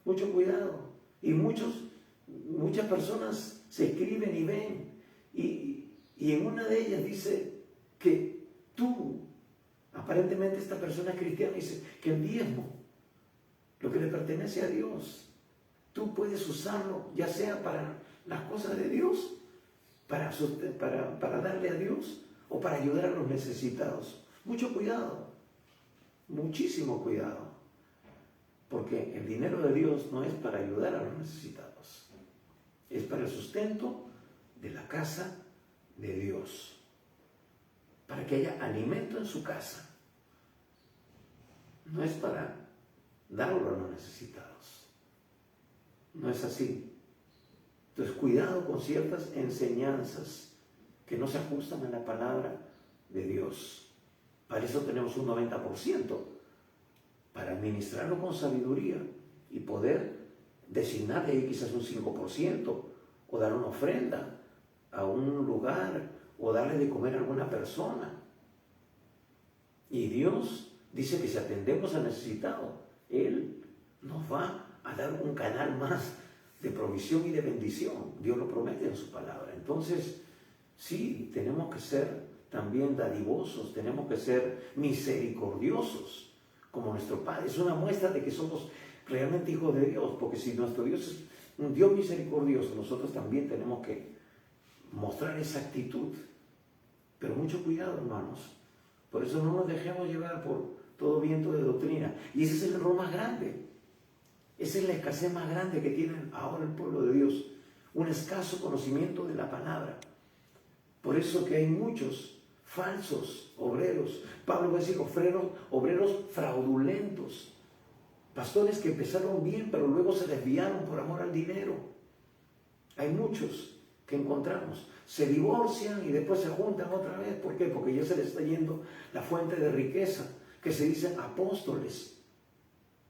Mucho cuidado. Y muchas personas se escriben y ven. Y en una de ellas dice que tú, aparentemente esta persona es cristiana, dice que el diezmo, lo que le pertenece a Dios, tú puedes usarlo ya sea para las cosas de Dios, para darle a Dios o para ayudar a los necesitados. Mucho cuidado, muchísimo cuidado. Porque el dinero de Dios no es para ayudar a los necesitados, es para el sustento de la casa de Dios, para que haya alimento en su casa, no es para darlo a los necesitados, no es así. Entonces, cuidado con ciertas enseñanzas que no se ajustan a la palabra de Dios. Para eso tenemos un 90%. Para administrarlo con sabiduría y poder designar de ahí quizás un 5% o dar una ofrenda a un lugar o darle de comer a alguna persona. Y Dios dice que si atendemos al necesitado, Él nos va a dar un canal más de provisión y de bendición. Dios lo promete en su palabra. Entonces, sí, tenemos que ser también dadivosos, tenemos que ser misericordiosos como nuestro Padre. Es una muestra de que somos realmente hijos de Dios, porque si nuestro Dios es un Dios misericordioso, nosotros también tenemos que mostrar esa actitud. Pero mucho cuidado, hermanos. Por eso no nos dejemos llevar por todo viento de doctrina. Y ese es el error más grande. Esa es la escasez más grande que tiene ahora el pueblo de Dios. Un escaso conocimiento de la palabra. Por eso que hay muchos falsos obreros. Pablo va a decir obreros fraudulentos. Pastores que empezaron bien, pero luego se desviaron por amor al dinero. Hay muchos que encontramos. Se divorcian y después se juntan otra vez. ¿Por qué? Porque ya se les está yendo la fuente de riqueza, que se dicen apóstoles.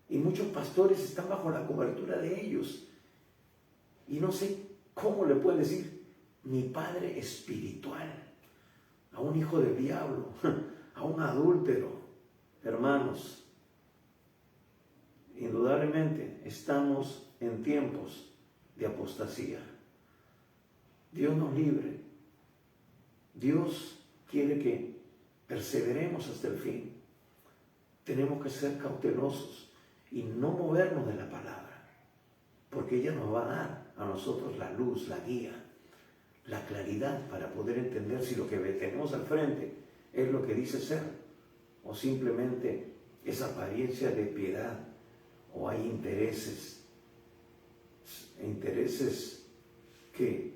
Y muchos pastores están bajo la cobertura de ellos. Y no sé cómo le pueden decir mi padre espiritual a un hijo del diablo, a un adúltero. Hermanos, indudablemente estamos en tiempos de apostasía. Dios nos libre. Dios quiere que perseveremos hasta el fin. Tenemos que ser cautelosos y no movernos de la palabra, porque ella nos va a dar a nosotros la luz, la guía, la claridad para poder entender si lo que tenemos al frente es lo que dice ser o simplemente es apariencia de piedad o hay intereses que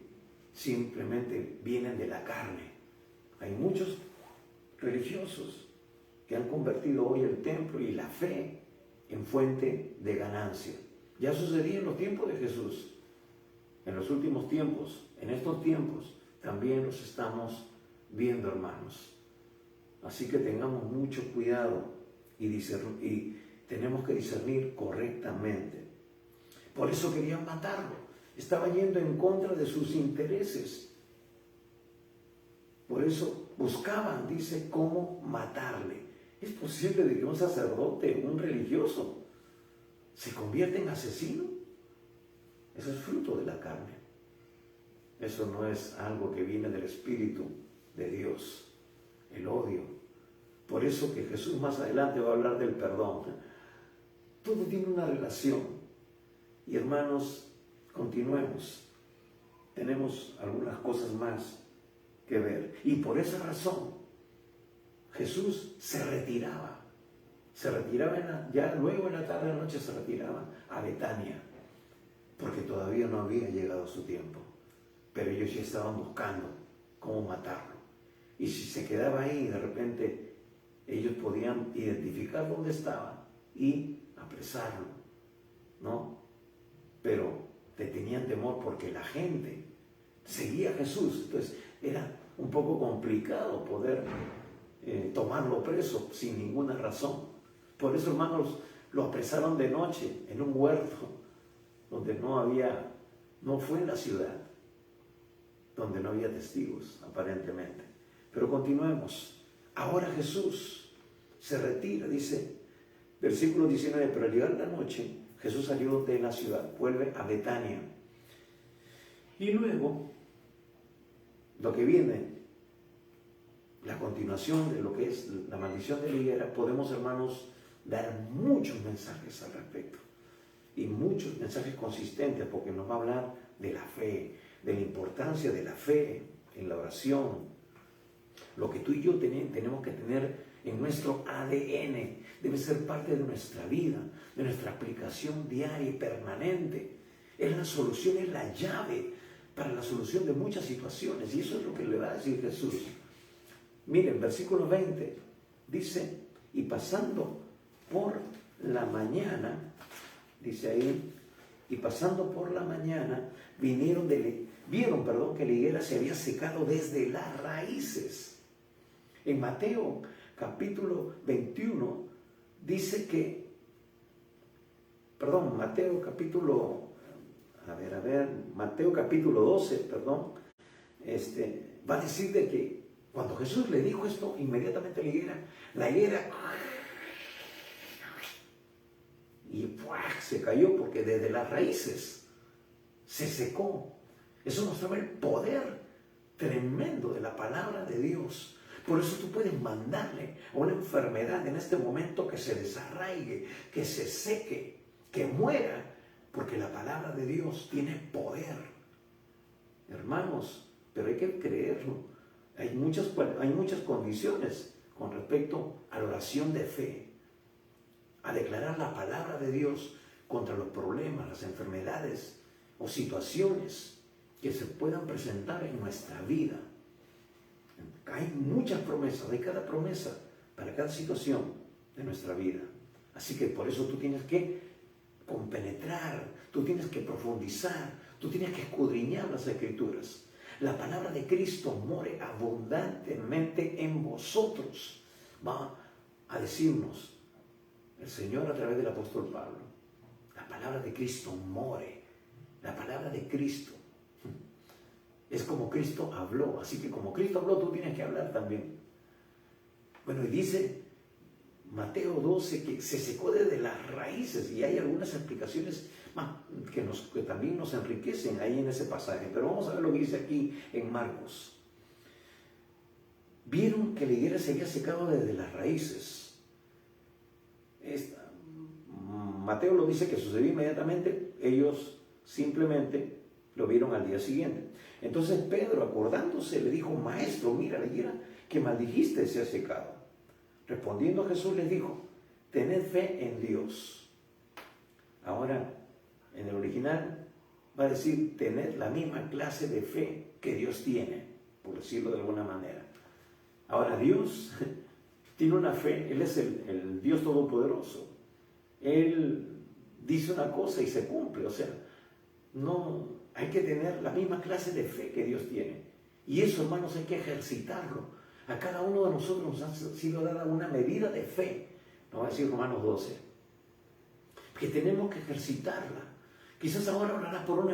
simplemente vienen de la carne. Hay muchos religiosos que han convertido hoy el templo y la fe en fuente de ganancia. Ya sucedía en los tiempos de Jesús. En los últimos tiempos, en estos tiempos, también los estamos viendo, hermanos. Así que tengamos mucho cuidado y tenemos que discernir correctamente. Por eso querían matarlo. Estaba yendo en contra de sus intereses. Por eso buscaban, dice, cómo matarle. ¿Es posible de que un sacerdote, un religioso, se convierta en asesino? Eso es fruto de la carne. Eso no es algo que viene del Espíritu de Dios. El odio. Por eso que Jesús más adelante va a hablar del perdón. Todo tiene una relación. Y hermanos, continuemos. Tenemos algunas cosas más que ver. Y por esa razón, Jesús se retiraba. Se retiraba ya luego en la tarde de la noche se retiraba a Betania, porque todavía no había llegado su tiempo. Pero ellos ya estaban buscando cómo matarlo. Y si se quedaba ahí, de repente ellos podían identificar dónde estaba y apresarlo, ¿no? Pero le tenían temor porque la gente seguía a Jesús. Entonces era un poco complicado poder tomarlo preso sin ninguna razón. Por eso, hermanos, lo apresaron de noche en un huerto donde no fue en la ciudad, donde no había testigos, aparentemente. Pero continuemos. Ahora Jesús se retira, dice, versículo 19, pero al llegar la noche, Jesús salió de la ciudad, vuelve a Betania. Y luego, lo que viene, la continuación de lo que es la maldición de la higuera, podemos, hermanos, dar muchos mensajes al respecto. Y muchos mensajes consistentes, porque nos va a hablar de la fe, de la importancia de la fe en la oración. Lo que tú y yo tenemos que tener en nuestro ADN, debe ser parte de nuestra vida, de nuestra aplicación diaria y permanente. Es la solución, es la llave para la solución de muchas situaciones. Y eso es lo que le va a decir Jesús. Miren, versículo 20, dice, y pasando por la mañana, dice ahí, y pasando por la mañana, vieron que la higuera se había secado desde las raíces. En Mateo capítulo 21 dice que, Mateo capítulo 12, va a decir de que cuando Jesús le dijo esto, inmediatamente la higuera y se cayó porque desde las raíces se secó. Eso mostraba el poder tremendo de la palabra de Dios. Por eso tú puedes mandarle a una enfermedad en este momento que se desarraigue, que se seque, que muera, porque la palabra de Dios tiene poder. Hermanos, pero hay que creerlo. Hay muchas condiciones con respecto a la oración de fe, a declarar la palabra de Dios contra los problemas, las enfermedades o situaciones que se puedan presentar en nuestra vida. Hay muchas promesas, hay cada promesa para cada situación de nuestra vida. Así que por eso tú tienes que compenetrar, tú tienes que profundizar, tú tienes que escudriñar las Escrituras. La palabra de Cristo more abundantemente en vosotros. Va a decirnos el Señor a través del apóstol Pablo. La palabra de Cristo more. La palabra de Cristo es como Cristo habló. Así que como Cristo habló, tú tienes que hablar también. Bueno, y dice Mateo 12 que se secó desde las raíces, y hay algunas explicaciones que también nos enriquecen ahí en ese pasaje. Pero vamos a ver lo que dice aquí en Marcos. Vieron que la higuera se había secado desde las raíces. Mateo lo dice que sucedió inmediatamente, ellos simplemente lo vieron al día siguiente. Entonces Pedro, acordándose, le dijo: Maestro, mira, la higuera que maldijiste se ha secado. Respondiendo Jesús les dijo: tened fe en Dios. Ahora, en el original va a decir: tened la misma clase de fe que Dios tiene, por decirlo de alguna manera. Ahora, Dios tiene una fe, Él es el Dios Todopoderoso. Él dice una cosa y se cumple, o sea, no hay que tener la misma clase de fe que Dios tiene. Y eso, hermanos, hay que ejercitarlo. A cada uno de nosotros nos ha sido dada una medida de fe, nos va a decir Romanos 12, que tenemos que ejercitarla. Quizás ahora orarás por un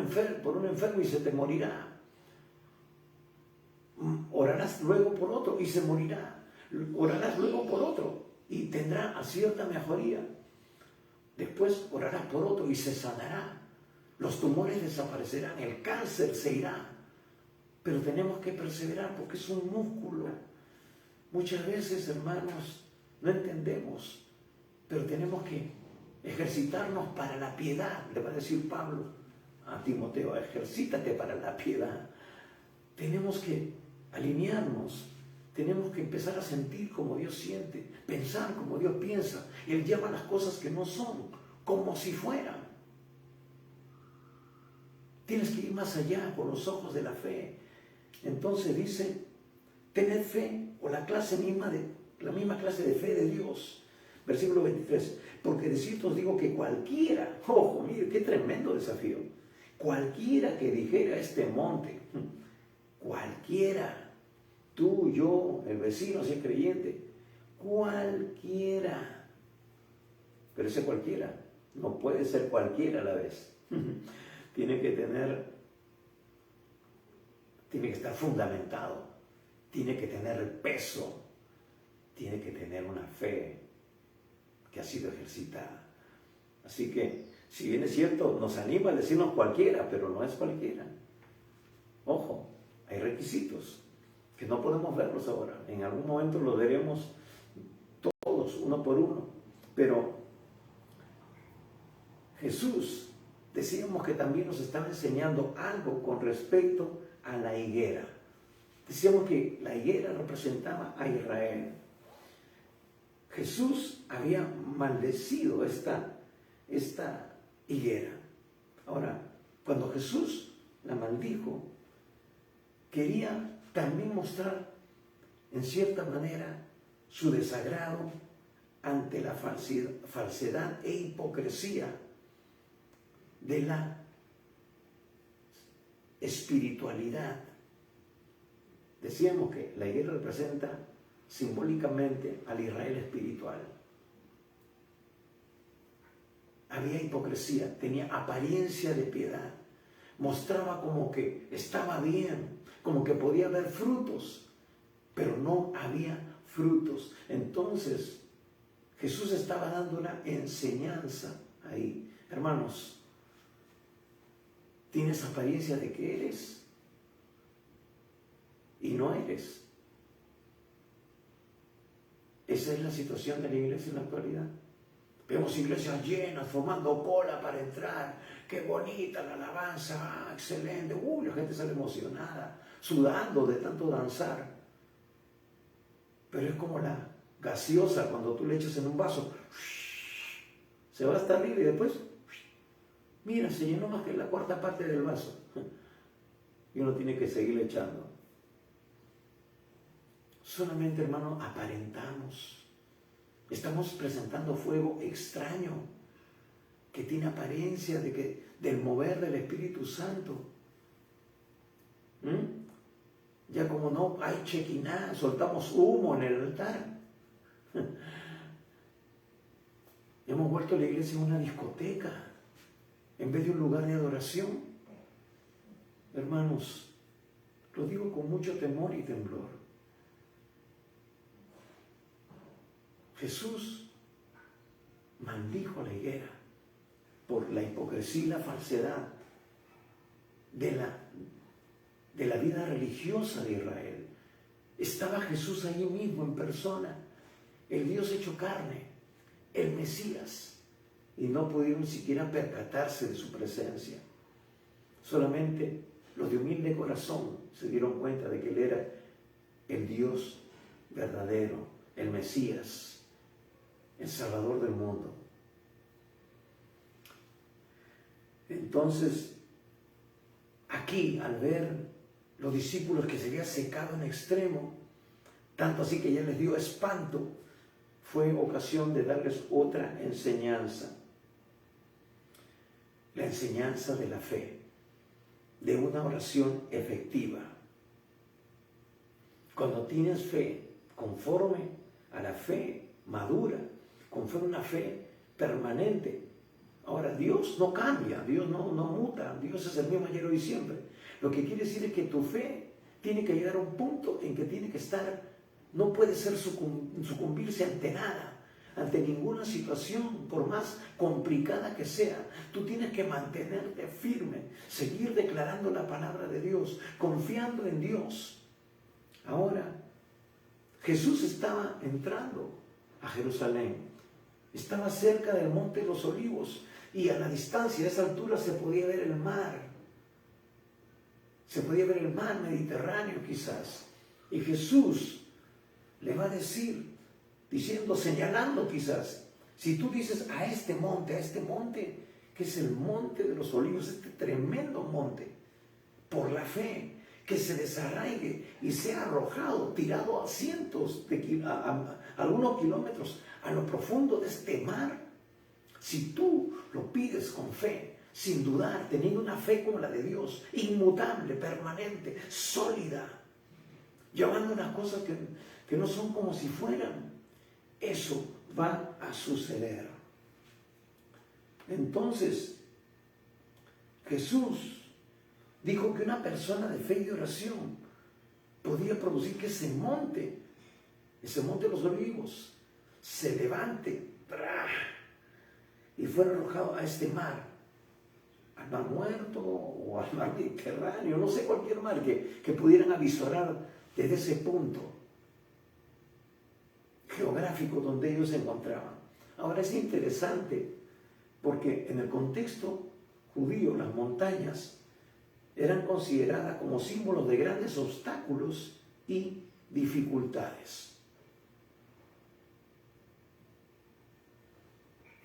enfermo y se te morirá. Orarás luego por otro y se morirá. Orarás luego por otro y tendrá cierta mejoría. Después orarás por otro y se sanará. Los tumores desaparecerán, el cáncer se irá. Pero tenemos que perseverar porque es un músculo. Muchas veces, hermanos, no entendemos, pero tenemos que ejercitarnos para la piedad. Le va a decir Pablo a Timoteo, ejercítate para la piedad. Tenemos que alinearnos, tenemos que empezar a sentir como Dios siente, pensar como Dios piensa. Él llama las cosas que no son como si fueran. Tienes que ir más allá con los ojos de la fe. Entonces dice, tened fe, o la misma clase de fe de Dios. Versículo 23, porque de cierto os digo que cualquiera, ojo, mire, qué tremendo desafío, cualquiera que dijera este monte, cualquiera, tú, yo, el vecino, si es creyente, cualquiera, pero ese cualquiera no puede ser cualquiera a la vez. Tiene que estar fundamentado, tiene que tener peso, tiene que tener una fe que ha sido ejercitada. Así que, si bien es cierto, nos anima a decirnos cualquiera, pero no es cualquiera. Ojo, hay requisitos que no podemos verlos ahora. En algún momento los veremos todos, uno por uno. Pero Jesús, decíamos que también nos estaba enseñando algo con respecto a la higuera. Decíamos que la higuera representaba a Israel. Jesús había maldecido esta higuera. Ahora, cuando Jesús la maldijo, quería también mostrar, en cierta manera, su desagrado ante la falsedad e hipocresía de la espiritualidad. Decíamos que la higuera representa simbólicamente al Israel espiritual. Había hipocresía, tenía apariencia de piedad, mostraba como que estaba bien, como que podía haber frutos, pero no había frutos. Entonces Jesús estaba dando una enseñanza ahí. Hermanos, tienes apariencia de que eres y no eres. Esa es la situación de la iglesia en la actualidad. Vemos iglesias llenas, formando cola para entrar. Qué bonita la alabanza, excelente. La gente sale emocionada, sudando de tanto danzar. Pero es como la gaseosa cuando tú le echas en un vaso. Se va hasta arriba y después, mira, se llenó más que la cuarta parte del vaso. Y uno tiene que seguir echando. Solamente, hermano, aparentamos. Estamos presentando fuego extraño que tiene apariencia del mover del Espíritu Santo. Ya como no hay chequiná, soltamos humo en el altar. Hemos vuelto a la iglesia una discoteca en vez de un lugar de adoración. Hermanos, lo digo con mucho temor y temblor. Jesús maldijo la higuera por la hipocresía y la falsedad de la vida religiosa de Israel. Estaba Jesús ahí mismo en persona, el Dios hecho carne, el Mesías, y no pudieron siquiera percatarse de su presencia. Solamente los de humilde corazón se dieron cuenta de que Él era el Dios verdadero, el Mesías, el Salvador del mundo. Entonces, aquí, al ver los discípulos que se había secado en extremo, tanto así que ya les dio espanto, fue ocasión de darles otra enseñanza. La enseñanza de la fe, de una oración efectiva. Cuando tienes fe conforme a la fe madura, conforme a una fe permanente. Ahora, Dios no cambia, Dios no muta, Dios es el mismo ayer, hoy y siempre. Lo que quiere decir es que tu fe tiene que llegar a un punto en que tiene que estar, no puede ser sucumbirse ante nada, ante ninguna situación, por más complicada que sea. Tú tienes que mantenerte firme, seguir declarando la palabra de Dios, confiando en Dios. Ahora, Jesús estaba entrando a Jerusalén. Estaba cerca del Monte de los Olivos y a la distancia, a esa altura, se podía ver el mar. Se podía ver el mar Mediterráneo quizás. Y Jesús le va a decir, diciendo, señalando quizás, si tú dices a este monte, que es el Monte de los Olivos, este tremendo monte, por la fe, que se desarraigue y sea arrojado, tirado a cientos de algunos kilómetros a lo profundo de este mar. Si tú lo pides con fe, sin dudar, teniendo una fe como la de Dios, inmutable, permanente, sólida, llamando unas cosas que no son como si fueran, eso va a suceder. Entonces, Jesús dijo que una persona de fe y de oración podía producir que ese monte de los Olivos, se levante y fuera arrojado a este mar, al mar Muerto o al mar Mediterráneo, no sé, cualquier mar que pudieran avisorar desde ese punto geográfico donde ellos se encontraban. Ahora es interesante porque en el contexto judío las montañas eran consideradas como símbolos de grandes obstáculos y dificultades.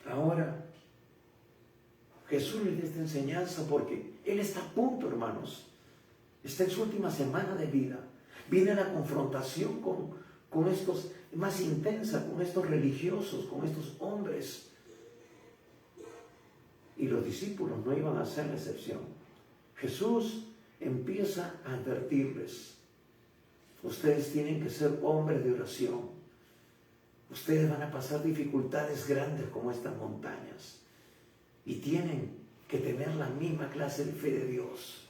Ahora, Jesús les da esta enseñanza porque Él está a punto, hermanos. Está en su última semana de vida. Viene la confrontación con estos, más intensa, con estos religiosos, con estos hombres. Y los discípulos no iban a ser la excepción. Jesús empieza a advertirles: ustedes tienen que ser hombres de oración. Ustedes van a pasar dificultades grandes como estas montañas. Y tienen que tener la misma clase de fe de Dios.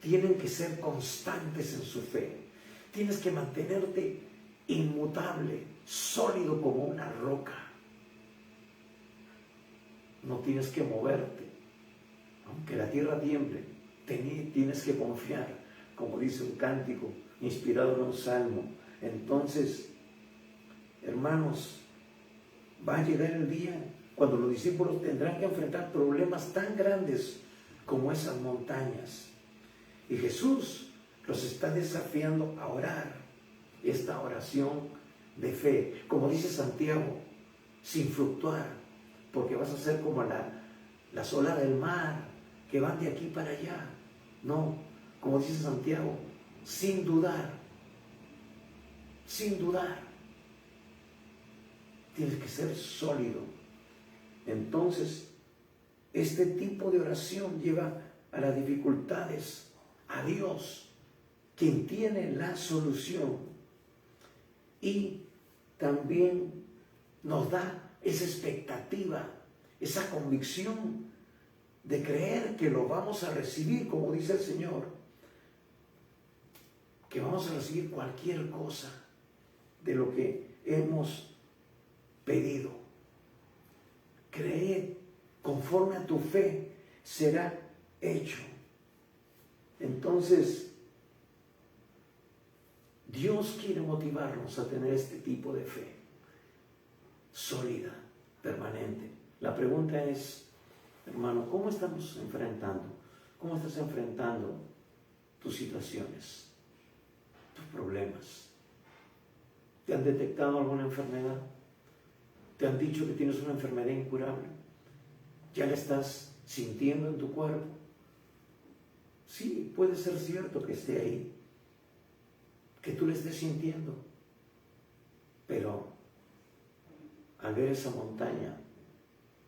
Tienen que ser constantes en su fe. Tienes que mantenerte inmutable, sólido como una roca. No tienes que moverte. Aunque la tierra tiemble, tienes que confiar, como dice un cántico inspirado en un salmo. Entonces, hermanos, va a llegar el día cuando los discípulos tendrán que enfrentar problemas tan grandes como esas montañas. Y Jesús los está desafiando a orar esta oración de fe, como dice Santiago, sin fluctuar, porque vas a ser como las olas del mar que van de aquí para allá. No, como dice Santiago, sin dudar, sin dudar. Tienes que ser sólido. Entonces, este tipo de oración lleva a las dificultades a Dios, quien tiene la solución. Y también nos da esa expectativa, esa convicción de creer que lo vamos a recibir, como dice el Señor, que vamos a recibir cualquier cosa de lo que hemos pedido. Creed, conforme a tu fe será hecho. Entonces, Dios quiere motivarnos a tener este tipo de fe sólida, permanente. La pregunta es, hermano, ¿cómo estamos enfrentando? ¿Cómo estás enfrentando tus situaciones, tus problemas? ¿Te han detectado alguna enfermedad? ¿Te han dicho que tienes una enfermedad incurable? ¿Ya la estás sintiendo en tu cuerpo? Sí, puede ser cierto que esté ahí, que tú la estés sintiendo, pero al ver esa montaña,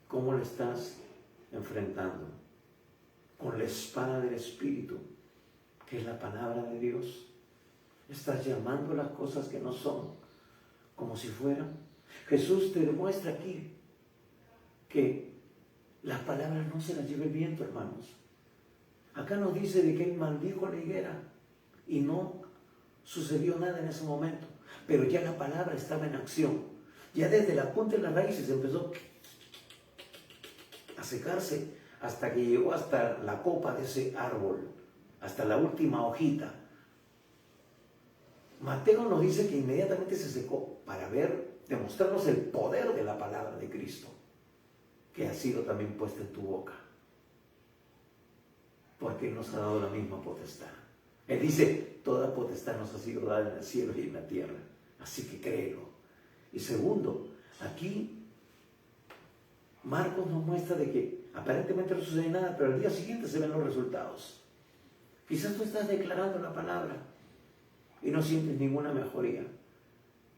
¿cómo la estás enfrentando? Con la espada del Espíritu, que es la palabra de Dios. Estás llamando las cosas que no son como si fueran. Jesús te demuestra aquí que las palabras no se las lleva el viento, hermanos. Acá nos dice de que Él maldijo la higuera y no sucedió nada en ese momento, pero ya la palabra estaba en acción. Ya desde la punta de las raíces empezó a secarse hasta que llegó hasta la copa de ese árbol, hasta la última hojita. Mateo nos dice que inmediatamente se secó para ver demostrarnos el poder de la palabra de Cristo, que ha sido también puesta en tu boca. Porque Él nos ha dado la misma potestad. Él dice, toda potestad nos ha sido dada en el cielo y en la tierra. Así que créelo. Y segundo, aquí Marcos nos muestra de que aparentemente no sucede nada, pero al día siguiente se ven los resultados. Quizás tú estás declarando la palabra y no sientes ninguna mejoría.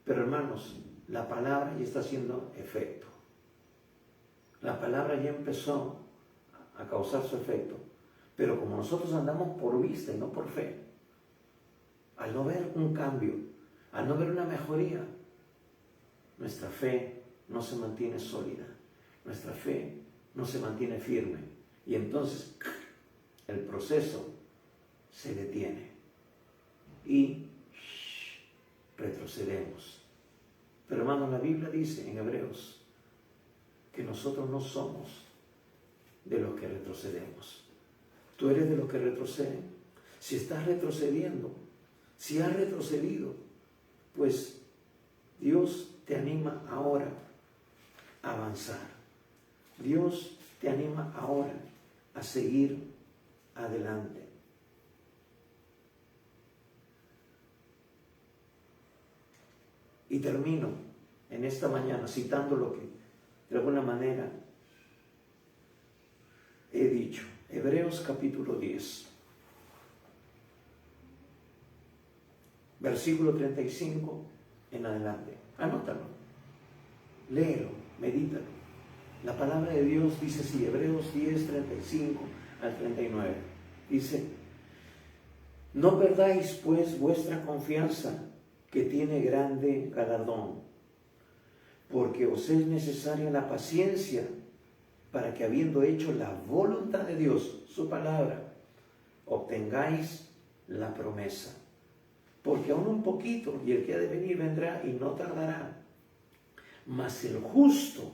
Pero hermanos, la palabra ya está haciendo efecto. La palabra ya empezó a causar su efecto. Pero como nosotros andamos por vista y no por fe, al no ver un cambio, al no ver una mejoría, nuestra fe no se mantiene sólida, nuestra fe no se mantiene firme. Y entonces el proceso se detiene y retrocedemos. Pero hermanos, la Biblia dice en Hebreos que nosotros no somos de los que retrocedemos. Tú eres de los que retroceden. Si estás retrocediendo, si has retrocedido, pues Dios te anima ahora a avanzar. Dios te anima ahora a seguir adelante. Y termino en esta mañana citando lo que de alguna manera he dicho. Hebreos capítulo 10, versículo 35 en adelante. Anótalo, léelo, medítalo. La palabra de Dios dice así, Hebreos 10, 35 al 39. Dice, no perdáis pues vuestra confianza, que tiene grande galardón, porque os es necesaria la paciencia, para que habiendo hecho la voluntad de Dios, su palabra, obtengáis la promesa. Porque aún un poquito, y el que ha de venir vendrá y no tardará. Mas el justo,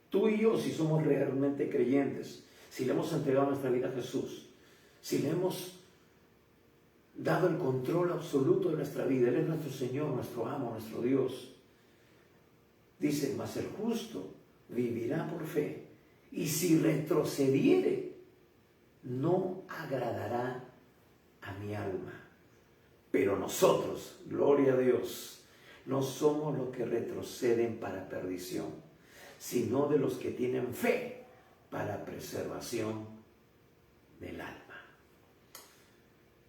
tú y yo, si somos realmente creyentes, si le hemos entregado nuestra vida a Jesús, si le hemos dado el control absoluto de nuestra vida, Él es nuestro Señor, nuestro amo, nuestro Dios. Dice, mas el justo vivirá por fe, y si retrocediere, no agradará a mi alma. Pero nosotros, gloria a Dios, no somos los que retroceden para perdición, sino de los que tienen fe para preservación del alma.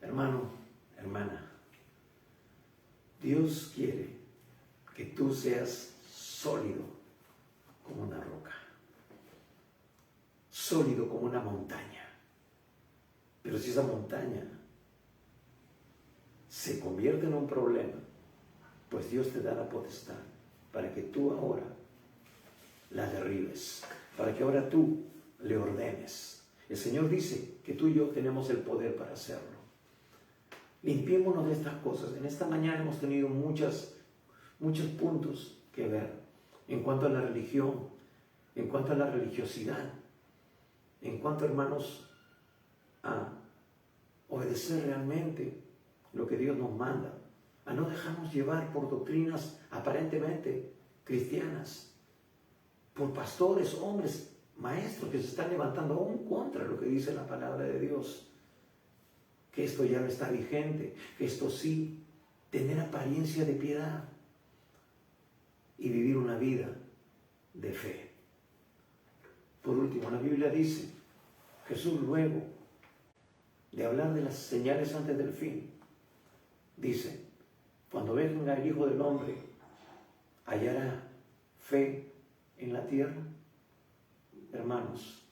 Hermano, hermana, Dios quiere que tú seas sólido como una roca, sólido como una montaña. Pero si esa montaña se convierte en un problema, pues Dios te da la potestad para que tú ahora la derribes, para que ahora tú le ordenes. El Señor dice que tú y yo tenemos el poder para hacerlo. Limpiémonos de estas cosas. En esta mañana hemos tenido muchos puntos que ver en cuanto a la religión, en cuanto a la religiosidad, en cuanto, hermanos, a obedecer realmente lo que Dios nos manda, a no dejarnos llevar por doctrinas aparentemente cristianas, por pastores, hombres, maestros que se están levantando aún contra lo que dice la palabra de Dios, que esto ya no está vigente, que esto sí, tener apariencia de piedad y vivir una vida de fe. Por último, la Biblia dice, Jesús luego de hablar de las señales antes del fin, dice, cuando venga el Hijo del Hombre, ¿hallará fe en la tierra? Hermanos,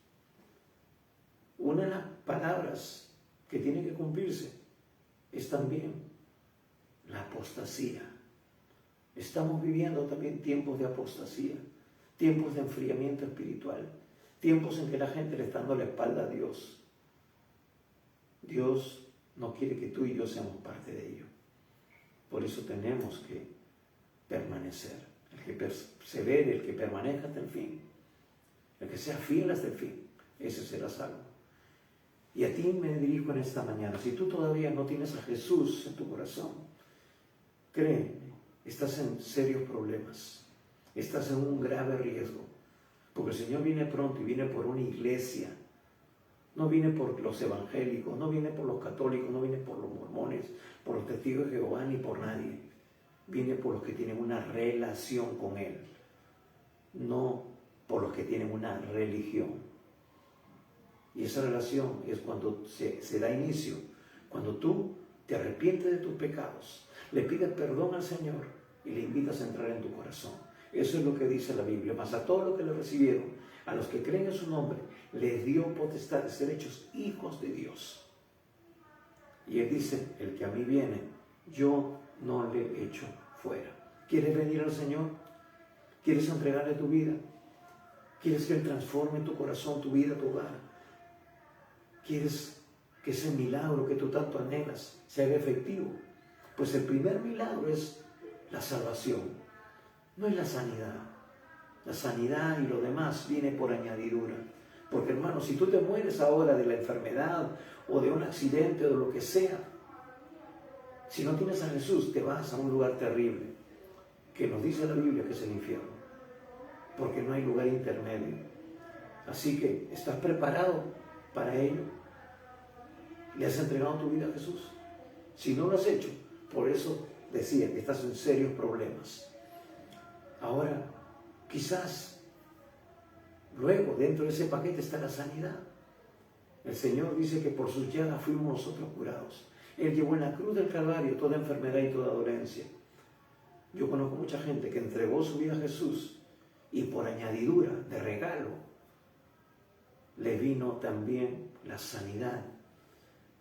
una de las palabras que tiene que cumplirse es también la apostasía. Estamos viviendo también tiempos de apostasía, tiempos de enfriamiento espiritual, tiempos en que la gente le está dando la espalda a Dios. Dios no quiere que tú y yo seamos parte de ello. Por eso tenemos que permanecer. El que persevere, el que permanezca hasta el fin, el que sea fiel hasta el fin, ese será salvo. Y a ti me dirijo en esta mañana. Si tú todavía no tienes a Jesús en tu corazón, créeme, estás en serios problemas. Estás en un grave riesgo, porque el Señor viene pronto y viene por una iglesia. No viene por los evangélicos, no viene por los católicos, no viene por los mormones, por los testigos de Jehová, ni por nadie. Viene por los que tienen una relación con Él, no por los que tienen una religión. Y esa relación es cuando se da inicio, cuando tú te arrepientes de tus pecados, le pides perdón al Señor y le invitas a entrar en tu corazón. Eso es lo que dice la Biblia. Mas a todos los que le recibieron, a los que creen en su nombre, les dio potestad de ser hechos hijos de Dios. Y Él dice, el que a mí viene, yo no le echo fuera. ¿Quieres venir al Señor? ¿Quieres entregarle tu vida? ¿Quieres que Él transforme tu corazón, tu vida, tu hogar? ¿Quieres que ese milagro que tú tanto anhelas se haga efectivo? Pues el primer milagro es la salvación, no es la sanidad. La sanidad y lo demás viene por añadidura. Porque hermano, si tú te mueres ahora de la enfermedad o de un accidente o de lo que sea, si no tienes a Jesús, te vas a un lugar terrible, que nos dice la Biblia que es el infierno, porque no hay lugar intermedio. Así que, ¿estás preparado para ello? ¿Le has entregado tu vida a Jesús? Si no lo has hecho, por eso decía que estás en serios problemas. Ahora, quizás, luego, dentro de ese paquete está la sanidad. El Señor dice que por sus llagas fuimos nosotros curados. Él llevó en la cruz del Calvario toda enfermedad y toda dolencia. Yo conozco mucha gente que entregó su vida a Jesús y por añadidura, de regalo, le vino también la sanidad.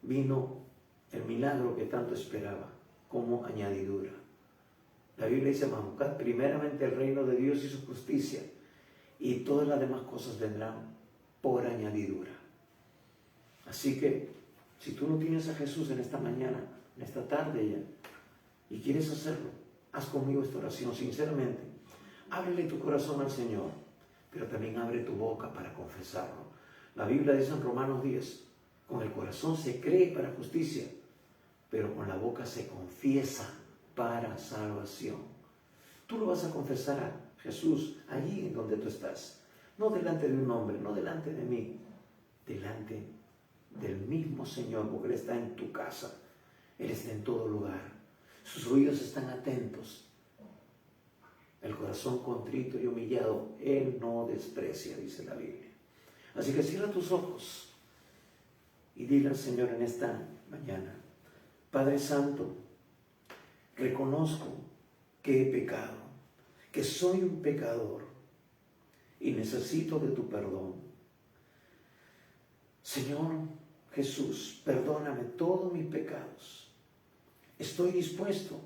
Vino el milagro que tanto esperaba como añadidura. La Biblia dice, buscad primeramente el reino de Dios y su justicia, y todas las demás cosas vendrán por añadidura. Así que, si tú no tienes a Jesús en esta mañana, en esta tarde ya, y quieres hacerlo, haz conmigo esta oración sinceramente. Ábrele tu corazón al Señor, pero también abre tu boca para confesarlo. La Biblia dice en Romanos 10, con el corazón se cree para justicia, pero con la boca se confiesa para salvación. Tú lo vas a confesar a Jesús allí en donde tú estás, no delante de un hombre, no delante de mí, delante del mismo Señor, porque Él está en tu casa, Él está en todo lugar, sus oídos están atentos. El corazón contrito y humillado Él no desprecia, dice la Biblia. Así que cierra tus ojos y dile al Señor en esta mañana: Padre Santo, reconozco que he pecado, que soy un pecador y necesito de tu perdón. Señor Jesús, perdóname todos mis pecados. Estoy dispuesto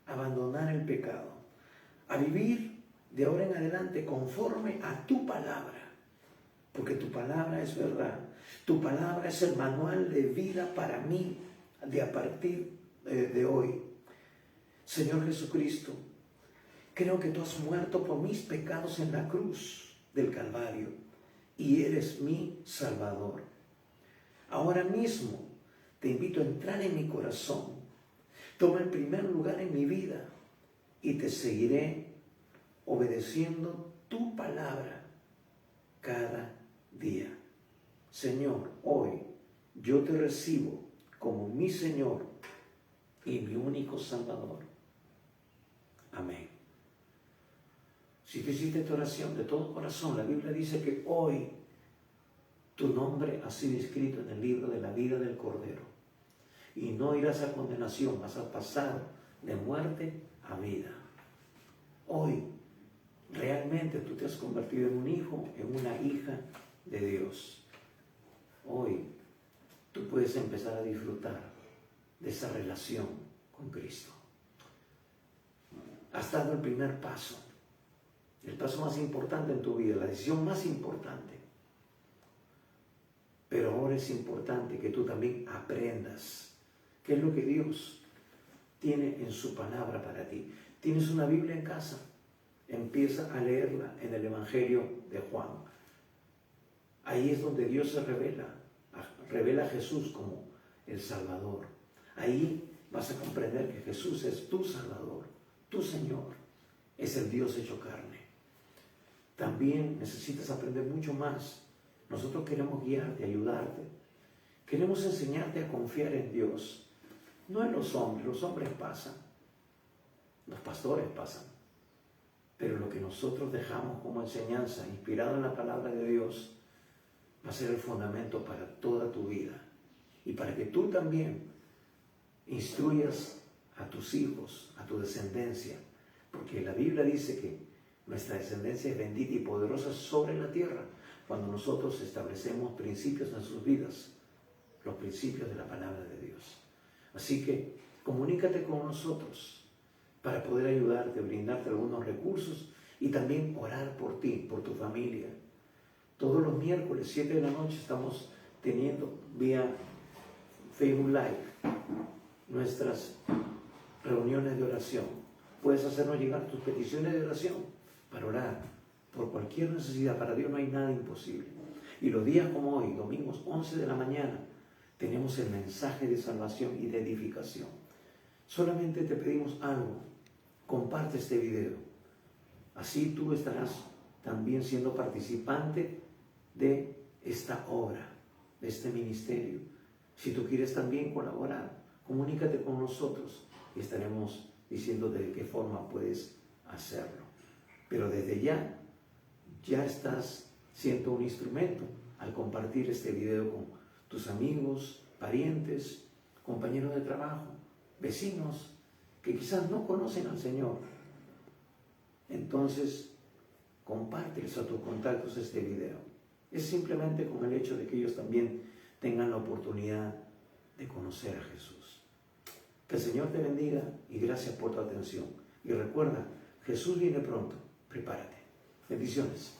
a abandonar el pecado, a vivir de ahora en adelante conforme a tu palabra, porque tu palabra es verdad. Tu palabra es el manual de vida para mí de a partir de hoy. Señor Jesucristo, creo que tú has muerto por mis pecados en la cruz del Calvario y eres mi Salvador. Ahora mismo te invito a entrar en mi corazón. Toma el primer lugar en mi vida y te seguiré obedeciendo tu palabra cada día. Señor, hoy yo te recibo como mi Señor y mi único Salvador. Amén. Si tú hiciste esta oración de todo corazón, la Biblia dice que hoy tu nombre ha sido escrito en el libro de la vida del Cordero. Y no irás a condenación, vas a pasar de muerte a vida. Hoy realmente tú te has convertido en un hijo, en una hija de Dios. Hoy tú puedes empezar a disfrutar de esa relación con Cristo. Has dado el primer paso, el paso más importante en tu vida, la decisión más importante. Pero ahora es importante que tú también aprendas qué es lo que Dios tiene en su palabra para ti. ¿Tienes una Biblia en casa? Empieza a leerla en el Evangelio de Juan. Ahí es donde Dios se revela a Jesús como el Salvador. Ahí vas a comprender que Jesús es tu Salvador, tu Señor. es el Dios hecho carne. También necesitas aprender mucho más. Nosotros queremos guiarte, ayudarte. Queremos enseñarte a confiar en Dios. No en los hombres pasan, los pastores pasan. Pero lo que nosotros dejamos como enseñanza, inspirado en la palabra de Dios, va a ser el fundamento para toda tu vida. Y para que tú también instruyas a tus hijos, a tu descendencia. Porque la Biblia dice que nuestra descendencia es bendita y poderosa sobre la tierra cuando nosotros establecemos principios en sus vidas, los principios de la palabra de Dios. Así que comunícate con nosotros para poder ayudarte, brindarte algunos recursos y también orar por ti, por tu familia. Todos los miércoles, 7 de la noche, estamos teniendo vía Facebook Live nuestras reuniones de oración. Puedes hacernos llegar tus peticiones de oración para orar por cualquier necesidad. Para Dios no hay nada imposible. Y los días como hoy, domingos 11 de la mañana, tenemos el mensaje de salvación y de edificación. Solamente te pedimos algo: comparte este video. Así tú estarás también siendo participante de esta obra, de este ministerio. Si tú quieres también colaborar, comunícate con nosotros y estaremos diciéndote de qué forma puedes hacerlo. Pero desde ya estás siendo un instrumento al compartir este video con tus amigos, parientes, compañeros de trabajo, vecinos que quizás no conocen al Señor. Entonces, compárteles a tus contactos este video. Es simplemente con el hecho de que ellos también tengan la oportunidad de conocer a Jesús. Que el Señor te bendiga y gracias por tu atención. Y recuerda, Jesús viene pronto. Prepárate. Bendiciones.